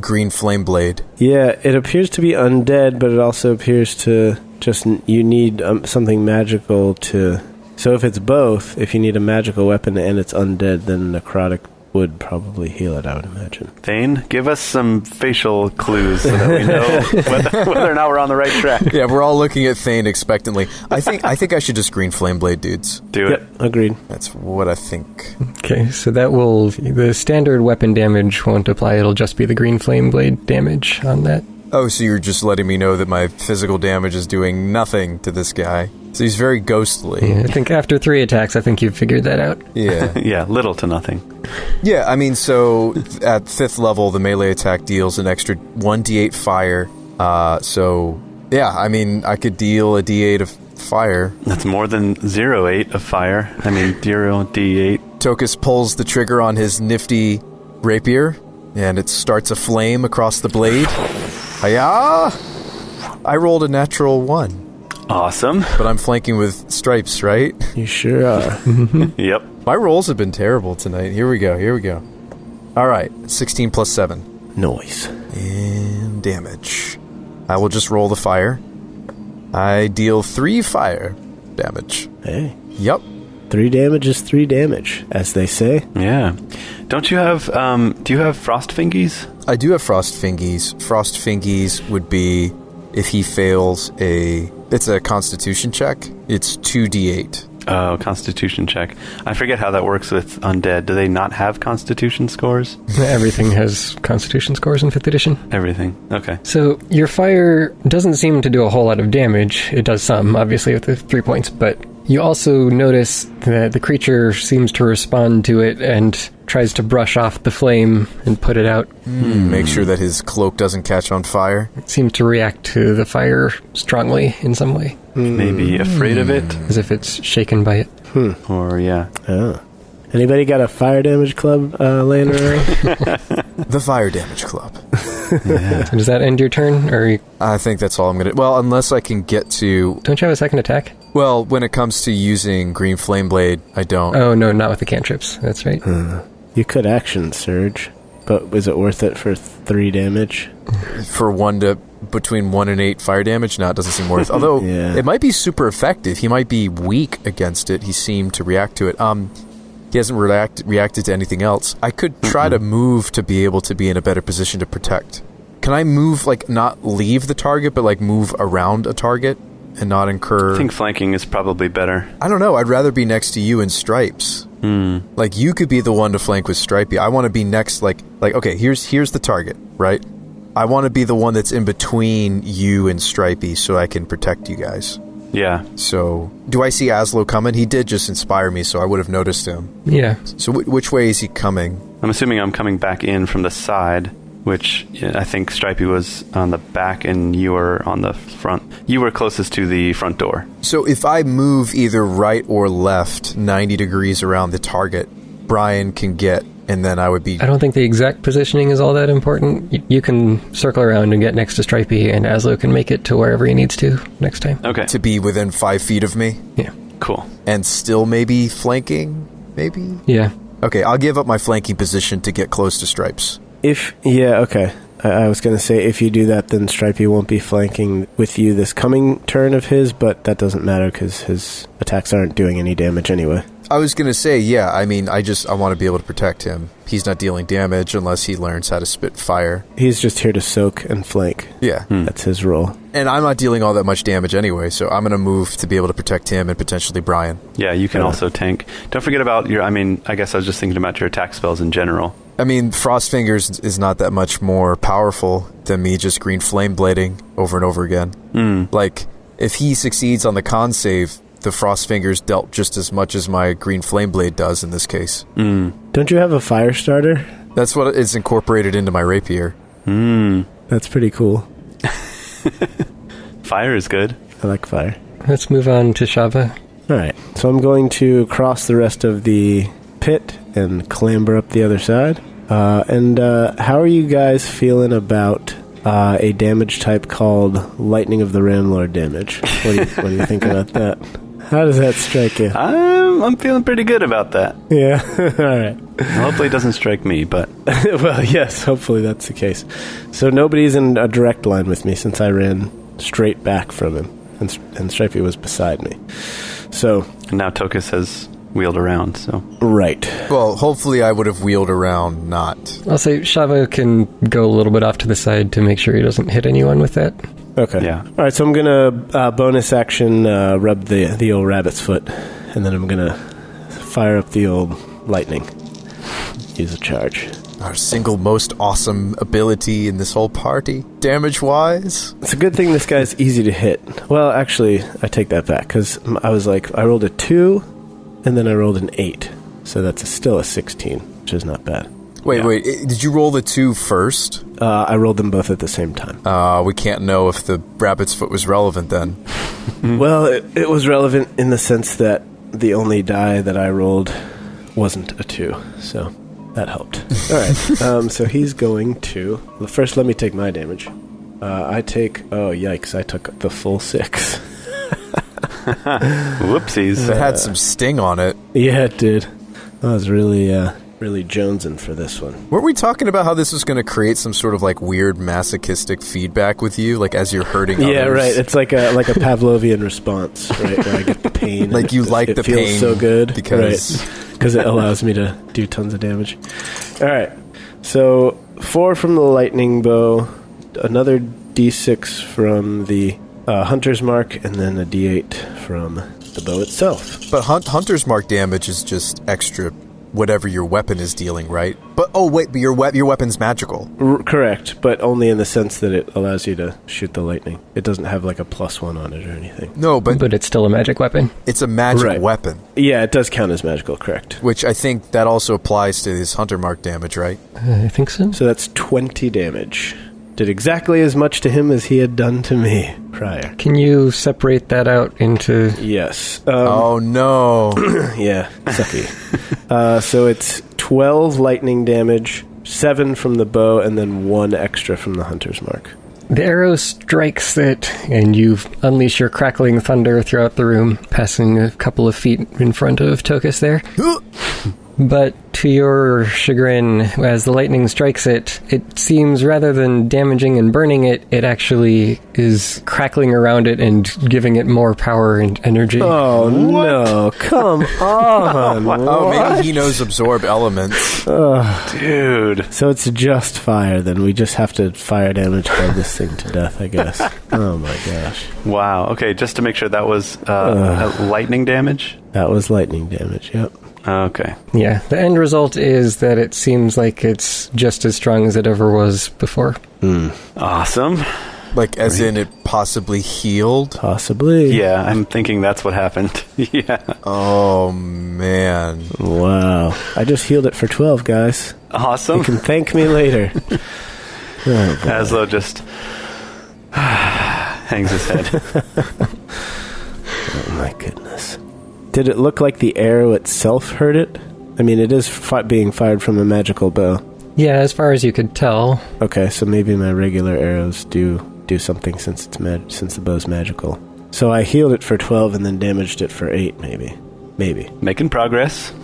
green flame blade. Yeah, it appears to be undead, but it also appears to just... You need something magical to... So if it's both, if you need a magical weapon and it's undead, then necrotic would probably heal it, I would imagine. Thane, give us some facial clues so that we know whether or not we're on the right track. Yeah, we're all looking at Thane expectantly. I think I should just green flame blade, dudes. Do it. Yep, agreed. That's what I think. Okay, so that will... The standard weapon damage won't apply. It'll just be the green flame blade damage on that. Oh, so you're just letting me know that my physical damage is doing nothing to this guy. So he's very ghostly. Yeah, I think after 3 attacks, I think you've figured that out. Yeah. Yeah, little to nothing. Yeah, I mean, so at 5th level, the melee attack deals an extra 1d8 fire. So, yeah, I mean, I could deal a d8 of fire. That's more than 0.8 of fire. I mean, 0d8. Tokas pulls the trigger on his nifty rapier, and it starts a flame across the blade. Hiya! I rolled a natural 1. Awesome. But I'm flanking with stripes, right? You sure are. Yep. My rolls have been terrible tonight. Here we go. All right, 16 plus 7. Noise. And damage. I will just roll the fire. I deal 3 fire damage. Hey. Yep. 3 damage is 3 damage, as they say. Yeah. Don't you have, do you have frost fingies? I do have frost fingies. Frost fingies would be if he fails it's a constitution check. It's 2d8. Oh, constitution check. I forget how that works with undead. Do they not have constitution scores? Everything has constitution scores in 5th edition. Everything. Okay. So your fire doesn't seem to do a whole lot of damage. It does some, obviously, with the 3 points, but you also notice that the creature seems to respond to it and tries to brush off the flame and put it out. Make sure that his cloak doesn't catch on fire. It seems to react to the fire strongly in some way, Maybe afraid of it? as if it's shaken by it. Or, yeah. Oh. Anybody got a fire damage club laying around? The fire damage club. Yeah. So does that end your turn, or I think that's all I'm going to... Well, unless I can get to... don't you have a second attack? Well, when it comes to using Green Flame Blade, I don't. Oh, no, not with the cantrips. That's right. You could action surge, but is it worth it for 3 damage? For between 1 and 8 fire damage? No, it doesn't seem worth. Although, Yeah. it might be super effective. He might be weak against it. He seemed to react to it. He hasn't reacted to anything else. I could try to move to be able to be in a better position to protect. Can I move, like, not leave the target, but, like, move around a target and not incur... I think flanking is probably better. I don't know. I'd rather be next to you in Stripes. Like, you could be the one to flank with Stripey. I want to be next, like, okay, here's the target, right? I want to be the one that's in between you and Stripey so I can protect you guys. Yeah. So, do I see Azlo coming? He did just inspire me, so I would have noticed him. Yeah. So, which way is he coming? I'm assuming I'm coming back in from the side, which I think Stripey was on the back and you were on the front. You were closest to the front door. So, if I move either right or left 90 degrees around the target, Brian can get, and then I would be... I don't think the exact positioning is all that important. You can circle around and get next to Stripey, and Azlo can make it to wherever he needs to next time. Okay. to be within 5 feet of me, Yeah. Cool. and still maybe flanking, maybe? Yeah. Okay, I'll give up my flanking position to get close to Stripes. Okay. I was going to say, if you do that, then Stripey won't be flanking with you this coming turn of his, but that doesn't matter because his attacks aren't doing any damage anyway. I was going to say, yeah, I mean, I want to be able to protect him. He's not dealing damage unless he learns how to spit fire. He's just here to soak and flank. Yeah. That's his role. And I'm not dealing all that much damage anyway, so I'm going to move to be able to protect him and potentially Brian. Yeah, you can also tank. Don't forget about I guess I was just thinking about your attack spells in general. I mean, Frost Fingers is not that much more powerful than me just green flame blading over and over again. Like, if he succeeds on the con save, the Frost Fingers dealt just as much as my green flame blade does in this case. Don't you have a fire starter? That's what is incorporated into my rapier. That's pretty cool. Fire is good. I like fire. Let's move on to Shabba. All right. So I'm going to cross the rest of the pit and clamber up the other side. How are you guys feeling about a damage type called Lightning of the Ramlord damage? What do you think about that? How does that strike you? I'm feeling pretty good about that. Yeah. All right. Well, hopefully it doesn't strike me, but... Well, yes, hopefully that's the case. So nobody's in a direct line with me since I ran straight back from him, and Stripey was beside me. So... And now Tokas has wheeled around, so... Right. Well, hopefully I would have wheeled around not. I'll say Shabba can go a little bit off to the side to make sure he doesn't hit anyone with that. Okay. Yeah. All right, so I'm going to bonus action rub the old rabbit's foot, and then I'm going to fire up the old lightning. Use a charge. Our single most awesome ability in this whole party, damage-wise. It's a good thing this guy's easy to hit. Well, actually, I take that back, because I rolled a 2, and then I rolled an 8. So that's still a 16, which is not bad. Wait, did you roll the 2 first? I rolled them both at the same time. We can't know if the rabbit's foot was relevant then. Well, it was relevant in the sense that the only die that I rolled wasn't a 2, so that helped. All right, so he's going to... First, let me take my damage. I take... Oh, yikes, I took the full 6. Whoopsies. It had some sting on it. Yeah, it did. I was really jonesing for this one. Weren't we talking about how this was going to create some sort of like weird masochistic feedback with you, like as you're hurting others? Yeah, right. It's like a Pavlovian response, right? Where I get the pain. Like you like the pain. It feels so good. Because it allows me to do tons of damage. All right. So 4 from the lightning bow, another D6 from the hunter's mark, and then a D8 from the bow itself. But hunter's mark damage is just extra whatever your weapon is dealing, right? But but your weapon's magical. Correct, but only in the sense that it allows you to shoot the lightning. It doesn't have like a +1 on it or anything. No, but it's still a magic weapon. It's a magic weapon. Yeah, it does count as magical, correct. Which I think that also applies to his hunter mark damage, right? I think so. So that's 20 damage. did exactly as much to him as he had done to me prior. Can you separate that out into... Yes. Oh, no. Yeah, sucky. So it's 12 lightning damage, 7 from the bow, and then 1 extra from the hunter's mark. The arrow strikes it, and you unleash your crackling thunder throughout the room, passing a couple of feet in front of Tokas there. But to your chagrin, as the lightning strikes it, it seems rather than damaging and burning it, it actually is crackling around it and giving it more power and energy. Oh, no. Come on. Oh, maybe he knows absorb elements. Dude. So it's just fire, then. We just have to fire damage kill this thing to death, I guess. Oh, my gosh. Wow. Okay, just to make sure, that was lightning damage? That was lightning damage, yep. Okay. Yeah, the end result is that it seems like it's just as strong as it ever was before. Awesome. Like, as in it possibly healed? Possibly. Yeah, I'm thinking that's what happened. Yeah. Oh, man. Wow. I just healed it for 12, guys. Awesome. You can thank me later. Oh, boy. Azlo just hangs his head. Oh, my goodness. Did it look like the arrow itself hurt it? I mean, it is being fired from a magical bow. Yeah, as far as you could tell. Okay, so maybe my regular arrows do something since since the bow's magical. So I healed it for 12 and then damaged it for 8, maybe. Maybe. Making progress.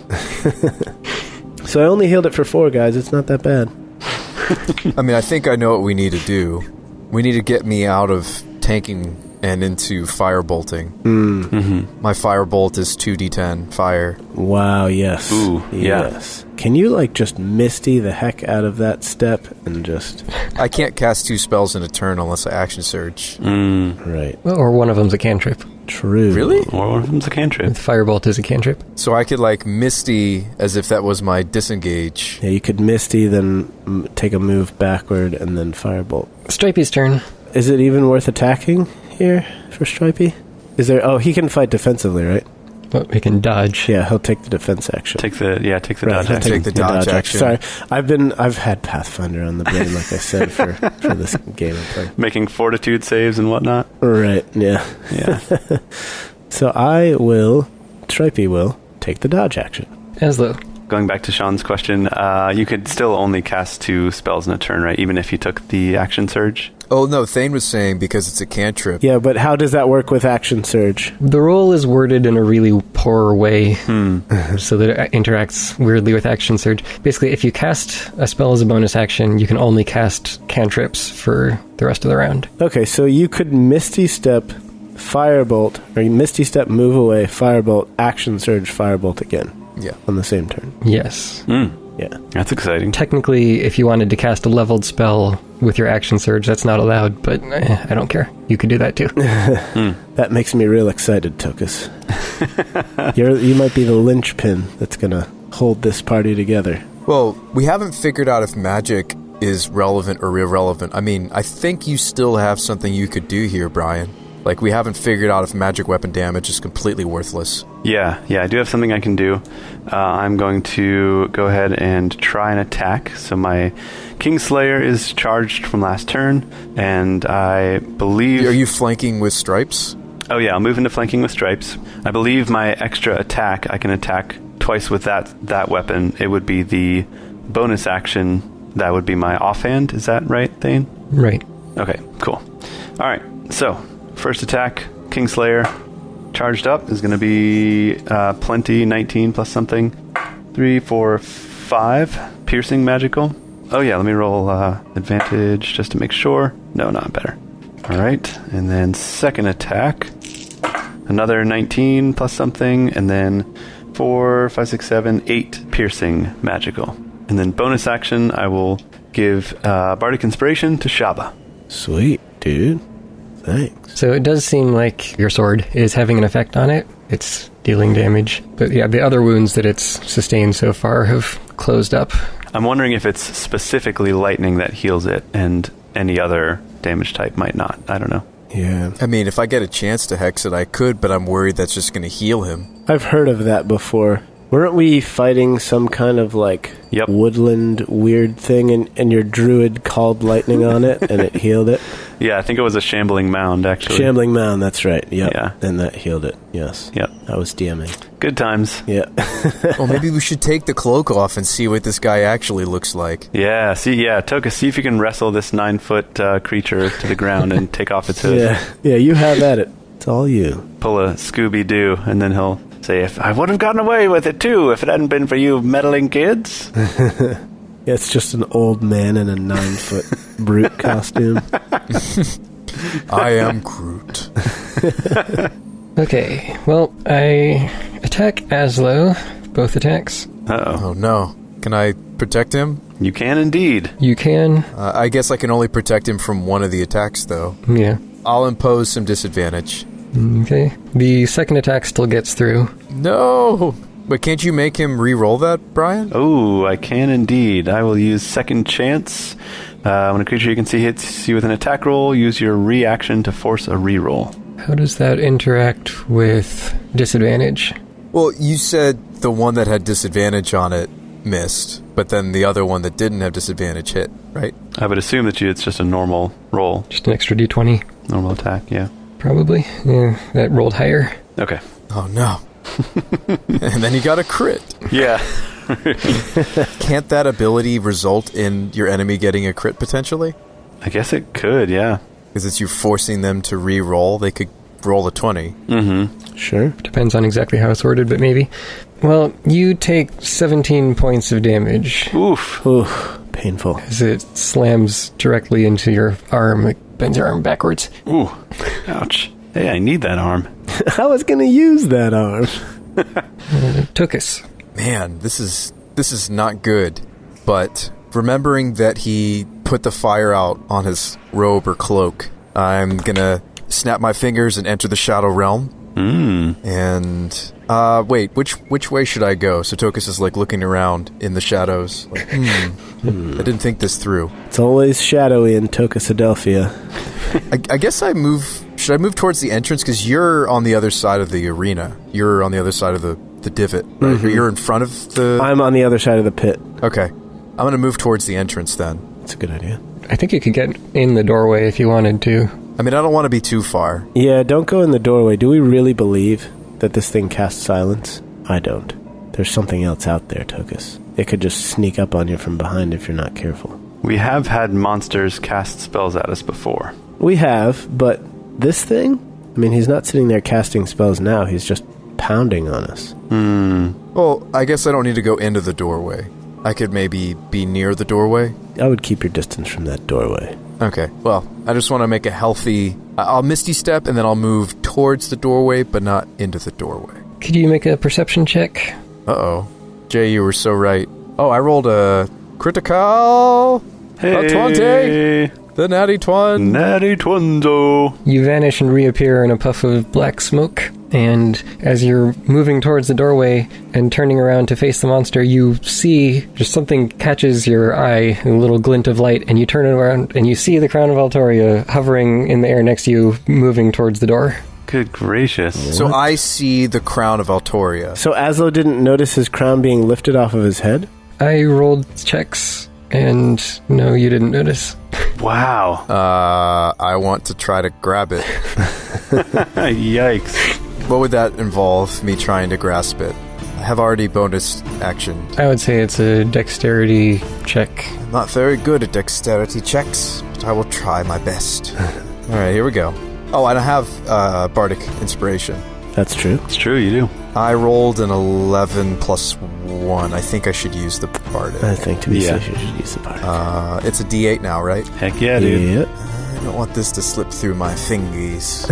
So I only healed it for 4, guys. It's not that bad. I mean, I think I know what we need to do. We need to get me out of tanking and into firebolting. Mm-hmm. My firebolt is 2d10 fire. Wow, yes. Ooh, yeah. Yes. Can you, just misty the heck out of that step and just... I can't cast 2 spells in a turn unless I action surge. Right. Or one of them's a cantrip. True. Really? Or one of them's a cantrip. Firebolt is a cantrip. So I could, misty as if that was my disengage. Yeah, you could misty, then take a move backward, and then firebolt. Stripey's turn. Is it even worth attacking here for Stripey? Is there... Oh, he can fight defensively, right? Well, he can dodge. Yeah, he'll take the defense action. Take the Right, dodge he'll action. Take the dodge action. Sorry, I've had Pathfinder on the brain, like I said, for this game I play. Making fortitude saves and whatnot. Right, yeah. Yeah. So Stripey will take the dodge action. Azlo. Going back to Sean's question, you could still only cast 2 spells in a turn, right? Even if you took the action surge? Oh, no, Thane was saying because it's a cantrip. Yeah, but how does that work with action surge? The roll is worded in a really poor way so that it interacts weirdly with action surge. Basically, if you cast a spell as a bonus action, you can only cast cantrips for the rest of the round. Okay, so you could Misty Step, Firebolt, or you Misty Step, move away, Firebolt, action surge, Firebolt again. Yeah. On the same turn. Yes. Yeah. That's exciting. Technically, if you wanted to cast a leveled spell with your action surge, that's not allowed, but I don't care. You could do that too. That makes me real excited, Tokas. You might be the linchpin that's going to hold this party together. Well, we haven't figured out if magic is relevant or irrelevant. I mean, I think you still have something you could do here, Brian. We haven't figured out if magic weapon damage is completely worthless. Yeah, I do have something I can do. I'm going to go ahead and try an attack. So my Kingslayer is charged from last turn, and I believe... Are you flanking with stripes? Oh yeah, I'll move into flanking with stripes. I believe my extra attack, I can attack twice with that weapon. It would be the bonus action. That would be my offhand. Is that right, Thane? Right. Okay, cool. All right, so... First attack, Kingslayer, charged up, is going to be plenty, 19 plus something. 3, 4, 5, piercing magical. Oh yeah, let me roll advantage just to make sure. No, not better. All right, and then second attack, another 19 plus something, and then 4, 5, 6, 7, 8 piercing magical. And then bonus action, I will give Bardic Inspiration to Shabba. Sweet, dude. Thanks. So it does seem like your sword is having an effect on it. It's dealing damage. But yeah, the other wounds that it's sustained so far have closed up. I'm wondering if it's specifically lightning that heals it and any other damage type might not. I don't know. Yeah. I mean, if I get a chance to hex it, I could, but I'm worried that's just going to heal him. I've heard of that before, Weren't we fighting some kind of Yep. woodland weird thing, and your druid called lightning on it, and it healed it? Yeah, I think it was a shambling mound, actually. Shambling mound, that's right. Yep. Yeah. And that healed it, yes. Yep. I was DMing. Good times. Yeah. Well, maybe we should take the cloak off and see what this guy actually looks like. Yeah, Tokas, see if you can wrestle this 9-foot creature to the ground and take off its hood. Yeah, you have at it. It's all you. Pull a Scooby-Doo, and then he'll say, if I would have gotten away with it, too, if it hadn't been for you meddling kids. Yeah, it's just an old man in a 9-foot brute costume. I am Groot. Okay, well, I attack Azlo. Both attacks. Uh-oh. Oh, no. Can I protect him? You can indeed. You can. I guess I can only protect him from one of the attacks, though. Yeah. I'll impose some disadvantage. Okay. The second attack still gets through. No! But can't you make him re-roll that, Brian? Oh, I can indeed. I will use second chance. When a creature you can see hits you with an attack roll, use your reaction to force a reroll. How does that interact with disadvantage? Well, you said the one that had disadvantage on it missed, but then the other one that didn't have disadvantage hit, right? I would assume that it's just a normal roll. Just an extra d20? Normal attack, yeah. Probably. Yeah, that rolled higher. Okay. Oh, no. And then you got a crit. Yeah. Can't that ability result in your enemy getting a crit potentially? I guess it could, yeah. Because it's you forcing them to re-roll. They could roll a 20. Mm-hmm. Sure. Depends on exactly how it's worded, but maybe. Well, you take 17 points of damage. Oof. Oof. Painful. As it slams directly into your arm. It bends your arm backwards. Ooh. Ouch. Hey, I need that arm. I was going to use that arm. Tokas. Man, this is not good. But remembering that he put the fire out on his robe or cloak, I'm gonna snap my fingers and enter the Shadow Realm. And wait, which way should I go? So Tokas is looking around in the shadows. I didn't think this through. It's always shadowy in Tokasadelphia. I guess I move. Should I move towards the entrance? Because you're on the other side of the arena. You're on the other side of the divot, right? Mm-hmm. Or you're in front of the... I'm on the other side of the pit. Okay. I'm going to move towards the entrance then. That's a good idea. I think you could get in the doorway if you wanted to. I mean, I don't want to be too far. Yeah, don't go in the doorway. Do we really believe that this thing casts silence? I don't. There's something else out there, Tokas. It could just sneak up on you from behind if you're not careful. We have had monsters cast spells at us before. We have, but this thing? I mean, he's not sitting there casting spells now. He's just pounding on us. Well, I guess I don't need to go into the doorway. I could maybe be near the doorway. I would keep your distance from that doorway. Okay, well, I just want to make a healthy... I'll Misty Step, and then I'll move towards the doorway, but not into the doorway. Could you make a perception check? Uh-oh. Jay, you were so right. Oh, I rolled a critical... Hey! A 20! The natty twin. Natty twinzo! You vanish and reappear in a puff of black smoke, and as you're moving towards the doorway and turning around to face the monster, you see just something catches your eye, a little glint of light, and you turn around and you see the crown of Altoria hovering in the air next to you, moving towards the door. Good gracious. So I see the crown of Altoria. So Azlo didn't notice his crown being lifted off of his head? I rolled checks, and no, you didn't notice. Wow. I want to try to grab it. Yikes. What would that involve, me trying to grasp it? I have already bonus action. I would say it's a dexterity check. I'm not very good at dexterity checks, but I will try my best. Alright, here we go. Oh, and I have Bardic Inspiration. That's true. It's true, you do. I rolled an 11 plus 1. I think I should use the Bardic. I think to be safe, you should use the Bardic. It's a D8 now, right? Heck yeah, dude. I don't want this to slip through my fingies.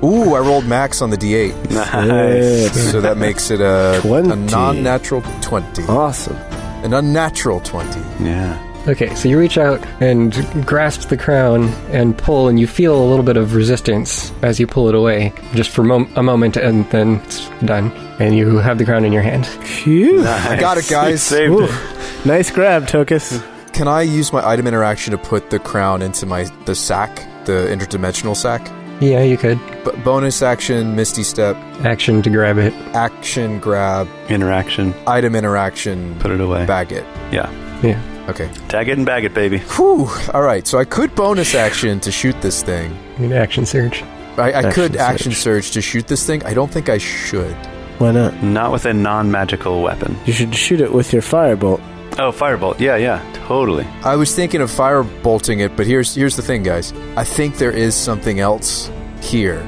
Ooh, I rolled max on the D8. Nice. So that makes it a 20. non-natural 20. Awesome. An unnatural 20. Yeah. Okay, so you reach out and grasp the crown and pull, and you feel a little bit of resistance as you pull it away, just for a moment, and then it's done. And you have the crown in your hand. Phew. Nice. I got it, guys. Saved Ooh. it. Nice grab, Tokas. Can I use my item interaction to put the crown into the sack, the interdimensional sack? Yeah, you could. Bonus action, Misty Step, Action to grab it. action, grab, Interaction. item interaction, Put it away. bag it. Yeah. Yeah. Okay. Tag it and bag it, baby. Whew. All right, so I could bonus action to shoot this thing. You can action surge. I could action surge to shoot this thing. I don't think I should. Why not? Not with a non-magical weapon. You should shoot it with your firebolt. Oh, firebolt. Yeah, totally. I was thinking of fire bolting it, but here's the thing, guys. I think there is something else here.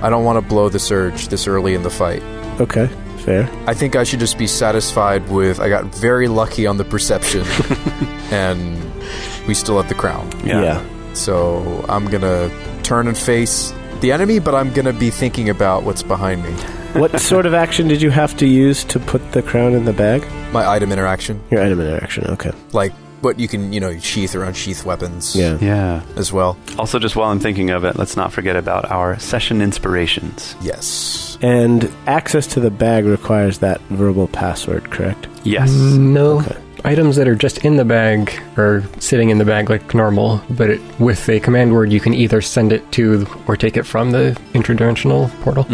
I don't want to blow the surge this early in the fight. Okay, fair. I think I should just be satisfied with I got very lucky on the perception, and we still have the crown. Yeah. So I'm going to turn and face the enemy, but I'm going to be thinking about what's behind me. What sort of action did you have to use to put the crown in the bag? My item interaction. Your item interaction, okay. Like what you can, sheath or unsheath weapons Yeah. as well. Also, just while I'm thinking of it, let's not forget about our session inspirations. Yes. And access to the bag requires that verbal password, correct? Yes. No. Okay. Items that are just in the bag are sitting in the bag like normal, but with a command word, you can either send it to or take it from the interdimensional portal.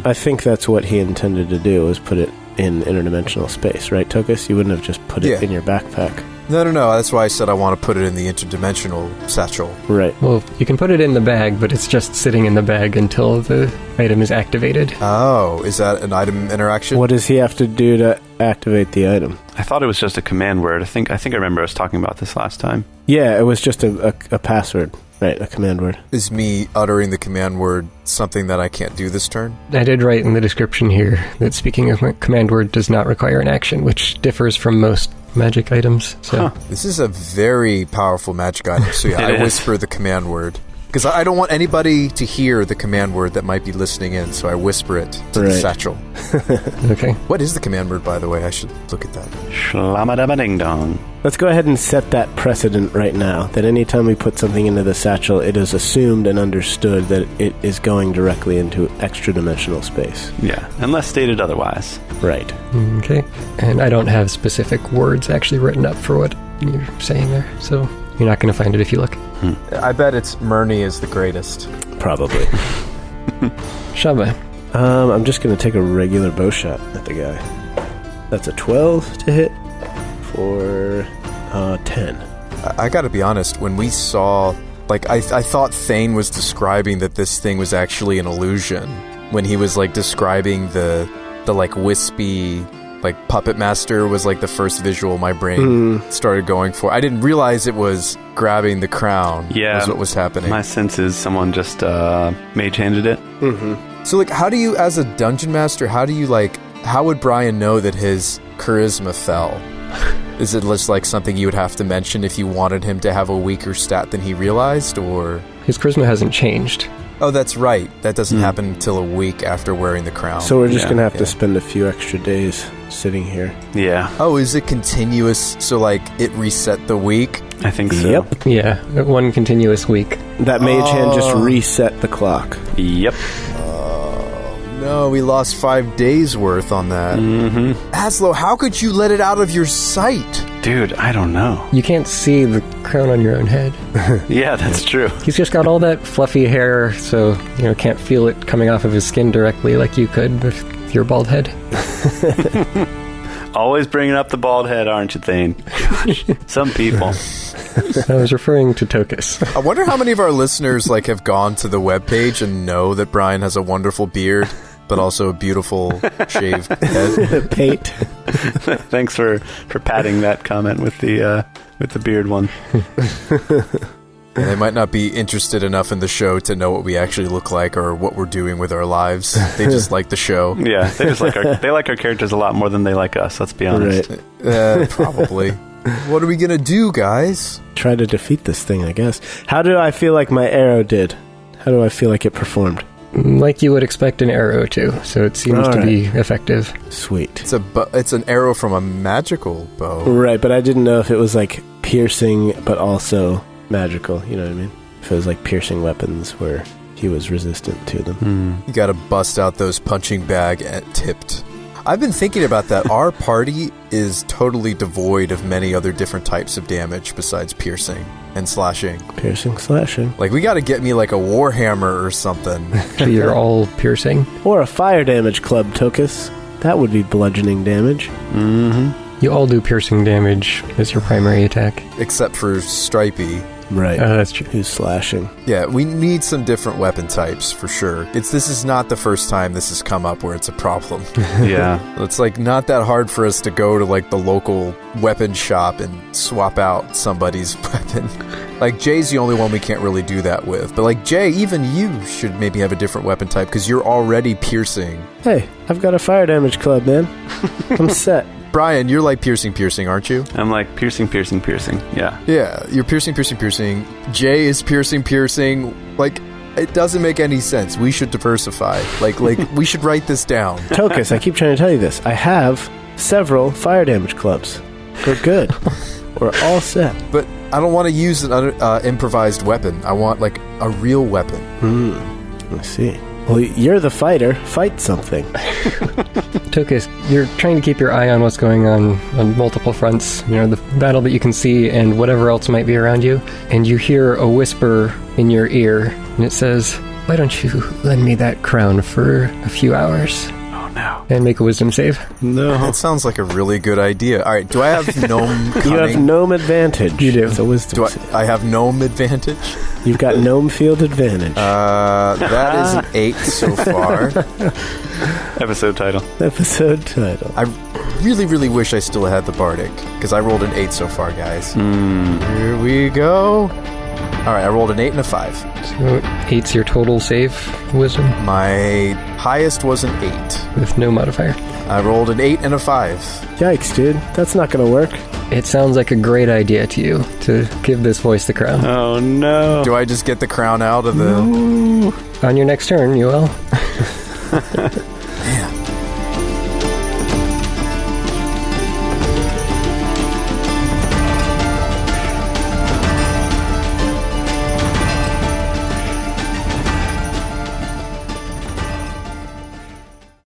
I think that's what he intended to do, was put it in interdimensional space, right, Tokas? You wouldn't have just put it in your backpack. No. That's why I said I want to put it in the interdimensional satchel. Right. Well, you can put it in the bag, but it's just sitting in the bag until the item is activated. Oh, is that an item interaction? What does he have to do to activate the item? I thought it was just a command word. I think I remember us talking about this last time. Yeah, it was just a password. Right, a command word. Is me uttering the command word something that I can't do this turn? I did write in the description here that speaking of my command word does not require an action, which differs from most magic items. So This is a very powerful magic item. So yeah, It I is. whisper the command word. Because I don't want anybody to hear the command word that might be listening in, so I whisper it to the satchel. okay. What is the command word, by the way? I should look at that. Shlammadabba-ding-dong. Let's go ahead and set that precedent right now, that anytime we put something into the satchel, it is assumed and understood that it is going directly into extra-dimensional space. Yeah, unless stated otherwise. Right. Okay. And I don't have specific words actually written up for what you're saying there, so you're not going to find it if you look. I bet it's Murney is the greatest. Probably. Shabba. I'm just going to take a regular bow shot at the guy. That's a 12 to hit for 10. I gotta be honest, when we saw... I thought Thane was describing that this thing was actually an illusion. When he was, describing the wispy... Puppet Master was, the first visual my brain started going for. I didn't realize it was grabbing the crown. Yeah. Was what was happening. My sense is someone just mage-handed it. Mm-hmm. So, how do you, as a dungeon master, how would Brian know that his charisma fell? Is it just, something you would have to mention if you wanted him to have a weaker stat than he realized, or...? His charisma hasn't changed. Oh, that's right. That doesn't happen until a week after wearing the crown. So we're just going to have to spend a few extra days sitting here. Yeah. Oh, is it continuous? So, it reset the week? I think so. Yep. Yeah, one continuous week. That mage hand just reset the clock. Yep. No, we lost 5 days worth on that. Mm-hmm. Azlo, how could you let it out of your sight? Dude, I don't know. You can't see the crown on your own head. Yeah, that's true. He's just got all that fluffy hair, so, can't feel it coming off of his skin directly like you could with your bald head. Always bringing up the bald head, aren't you, Thane? Gosh, some people. I was referring to Tokas. I wonder how many of our listeners, have gone to the webpage and know that Brian has a wonderful beard, but also a beautiful shaved head. Pate. Thanks for padding that comment with the beard one. And they might not be interested enough in the show to know what we actually look like or what we're doing with our lives. They just like the show. Yeah, they just like our characters a lot more than they like us. Let's be honest. Right. Probably. What are we gonna do, guys? Try to defeat this thing, I guess. How do I feel like my arrow did? How do I feel like it performed? Like you would expect an arrow to, so it seems to be effective. Sweet. It's an arrow from a magical bow. Right, but I didn't know if it was piercing, but also magical. You know what I mean? If it was piercing weapons where he was resistant to them. You gotta bust out those punching bag at tipped. I've been thinking about that. Our party is totally devoid of many other different types of damage besides piercing. and slashing. Piercing, slashing. Like, we gotta get me like a warhammer or something. So you're all piercing. Or a fire damage club, Tokas. That would be bludgeoning damage. Mm-hmm. You all do piercing damage as your primary attack. Except for Stripey. Right. That's true. Who's slashing? Yeah, we need some different weapon types for sure. This is not the first time this has come up where it's a problem. Yeah. It's like not that hard for us to go to like the local weapon shop and swap out somebody's weapon. Like Jay's the only one we can't really do that with. But like Jay, even you should maybe have a different weapon type because you're already piercing. Hey, I've got a fire damage club, man. I'm set. Brian, you're like piercing, aren't you? I'm like piercing. Yeah. Yeah, you're piercing. Jay is piercing. Like, it doesn't make any sense. We should diversify. Like we should write this down. Tokas, I keep trying to tell you this. I have several fire damage clubs. We're good. We're all set. But I don't want to use an improvised weapon. I want, like, a real weapon. I see. Well, you're the fighter. Fight something. Tokas, you're trying to keep your eye on what's going on multiple fronts. You know, the battle that you can see and whatever else might be around you. And you hear a whisper in your ear, and it says, "Why don't you lend me that crown for a few hours?" Oh, no. And make a wisdom save. No. That sounds like a really good idea. All right, do I have gnome cunning? You have gnome advantage. You do. It's a wisdom save. I have gnome advantage? You've got gnome field advantage. That is an 8 so far. Episode title. Episode title. I really, really wish I still had the bardic, because I rolled an 8 so far, guys. Here we go. All right, I rolled an 8 and a 5. So 8's your total save wisdom My highest was an 8. with no modifier. I rolled an 8 and a 5. Yikes, dude. That's not going to work. It sounds like a great idea to you to give this voice the crown. Oh, no. Do I just get the crown out of the... On your next turn, you will. Man.